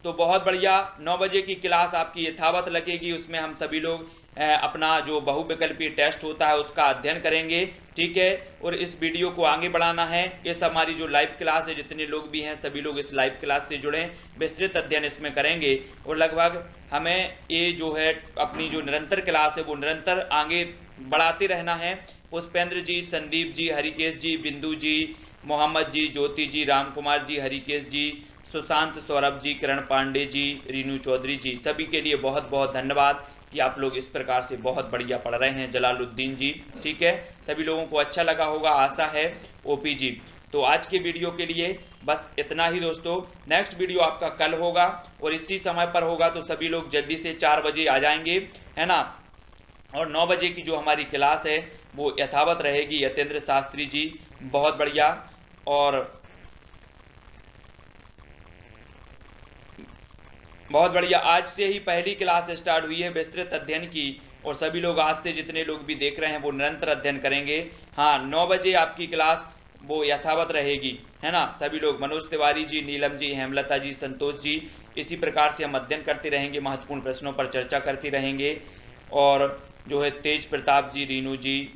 तो बहुत बढ़िया, 9 बजे की क्लास आपकी यथावत लगेगी। उसमें हम सभी लोग अपना जो बहुविकल्पीय टेस्ट होता है उसका अध्ययन करेंगे। ठीक है, और इस वीडियो को आगे बढ़ाना है। इस हमारी जो लाइव क्लास है, जितने लोग भी हैं सभी लोग इस लाइव क्लास से जुड़ें, विस्तृत अध्ययन इसमें करेंगे। और लगभग हमें ये जो है अपनी जो निरंतर क्लास है वो निरंतर आगे बढ़ाते रहना है। पुष्पेंद्र जी, संदीप जी, हरिकेश जी, बिंदु जी, मोहम्मद जी, ज्योति जी, राम कुमार जी, हरिकेश जी, सुशांत, सौरभ जी, किरण पांडे जी, रीनू चौधरी जी, सभी के लिए बहुत बहुत धन्यवाद कि आप लोग इस प्रकार से बहुत बढ़िया पढ़ रहे हैं। जलालुद्दीन जी, ठीक है, सभी लोगों को अच्छा लगा होगा, आशा है। ओपी जी, तो आज के वीडियो के लिए बस इतना ही दोस्तों। नेक्स्ट वीडियो आपका कल होगा और इसी समय पर होगा, तो सभी लोग जल्दी से 4 बजे आ जाएंगे, है ना। और 9 बजे की जो हमारी क्लास है वो यथावत रहेगी। यतेंद्र शास्त्री जी, बहुत बढ़िया। और बहुत बढ़िया, आज से ही पहली क्लास स्टार्ट हुई है विस्तृत अध्ययन की, और सभी लोग आज से जितने लोग भी देख रहे हैं वो निरंतर अध्ययन करेंगे। हाँ, 9 बजे आपकी क्लास वो यथावत रहेगी, है ना। सभी लोग, मनोज तिवारी जी, नीलम जी, हेमलता जी, संतोष जी, इसी प्रकार से हम अध्ययन करते रहेंगे, महत्वपूर्ण प्रश्नों पर चर्चा करते रहेंगे। और जो है तेज प्रताप जी, रीनू जी,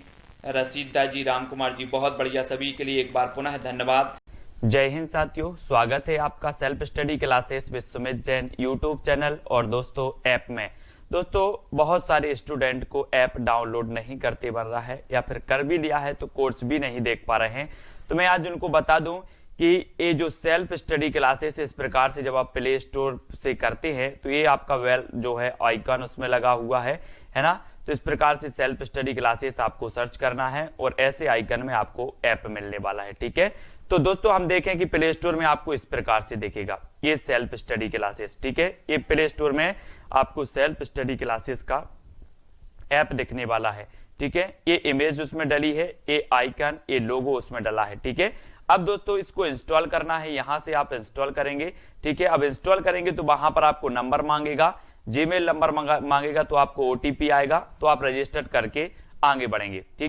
रसीदा जी, राम कुमार जी, बहुत बढ़िया, सभी के लिए एक बार पुनः धन्यवाद। जय हिंद साथियों, स्वागत है आपका self study classes with Sumit Jain YouTube channel और दोस्तों ऐप में। दोस्तों बहुत सारे स्टूडेंट को ऐप डाउनलोड नहीं करते बन रहा है या फिर कर भी लिया है तो कोर्स भी नहीं देख पा रहे हैं। तो मैं आज उनको बता दूं कि ये जो सेल्फ स्टडी क्लासेस इस प्रकार से जब आप प्ले स्टोर से करते हैं तो ये आपका वेल जो है आइकन उसमें लगा हुआ है ना। तो इस प्रकार से सेल्फ स्टडी क्लासेस आपको सर्च करना है और ऐसे आइकन में आपको ऐप मिलने वाला है। ठीक है, तो दोस्तों हम देखें कि प्ले स्टोर में आपको इस प्रकार से दिखेगा ये सेल्फ स्टडी क्लासेस। ठीक है, ये प्ले स्टोर में आपको सेल्फ स्टडी क्लासेस का ऐप दिखने वाला है। ठीक है, ये इमेज उसमें डली है, ये आइकन, ये लोगो उसमें डला है। ठीक है, अब दोस्तों इसको इंस्टॉल करना है, यहां से आप इंस्टॉल करेंगे। ठीक है, अब इंस्टॉल करेंगे तो वहां पर आपको नंबर मांगेगा, जीमेल नंबर मांगेगा, तो आपको ओटीपी आएगा, तो आप रजिस्टर करके आगे बढ़ेंगे। ठीक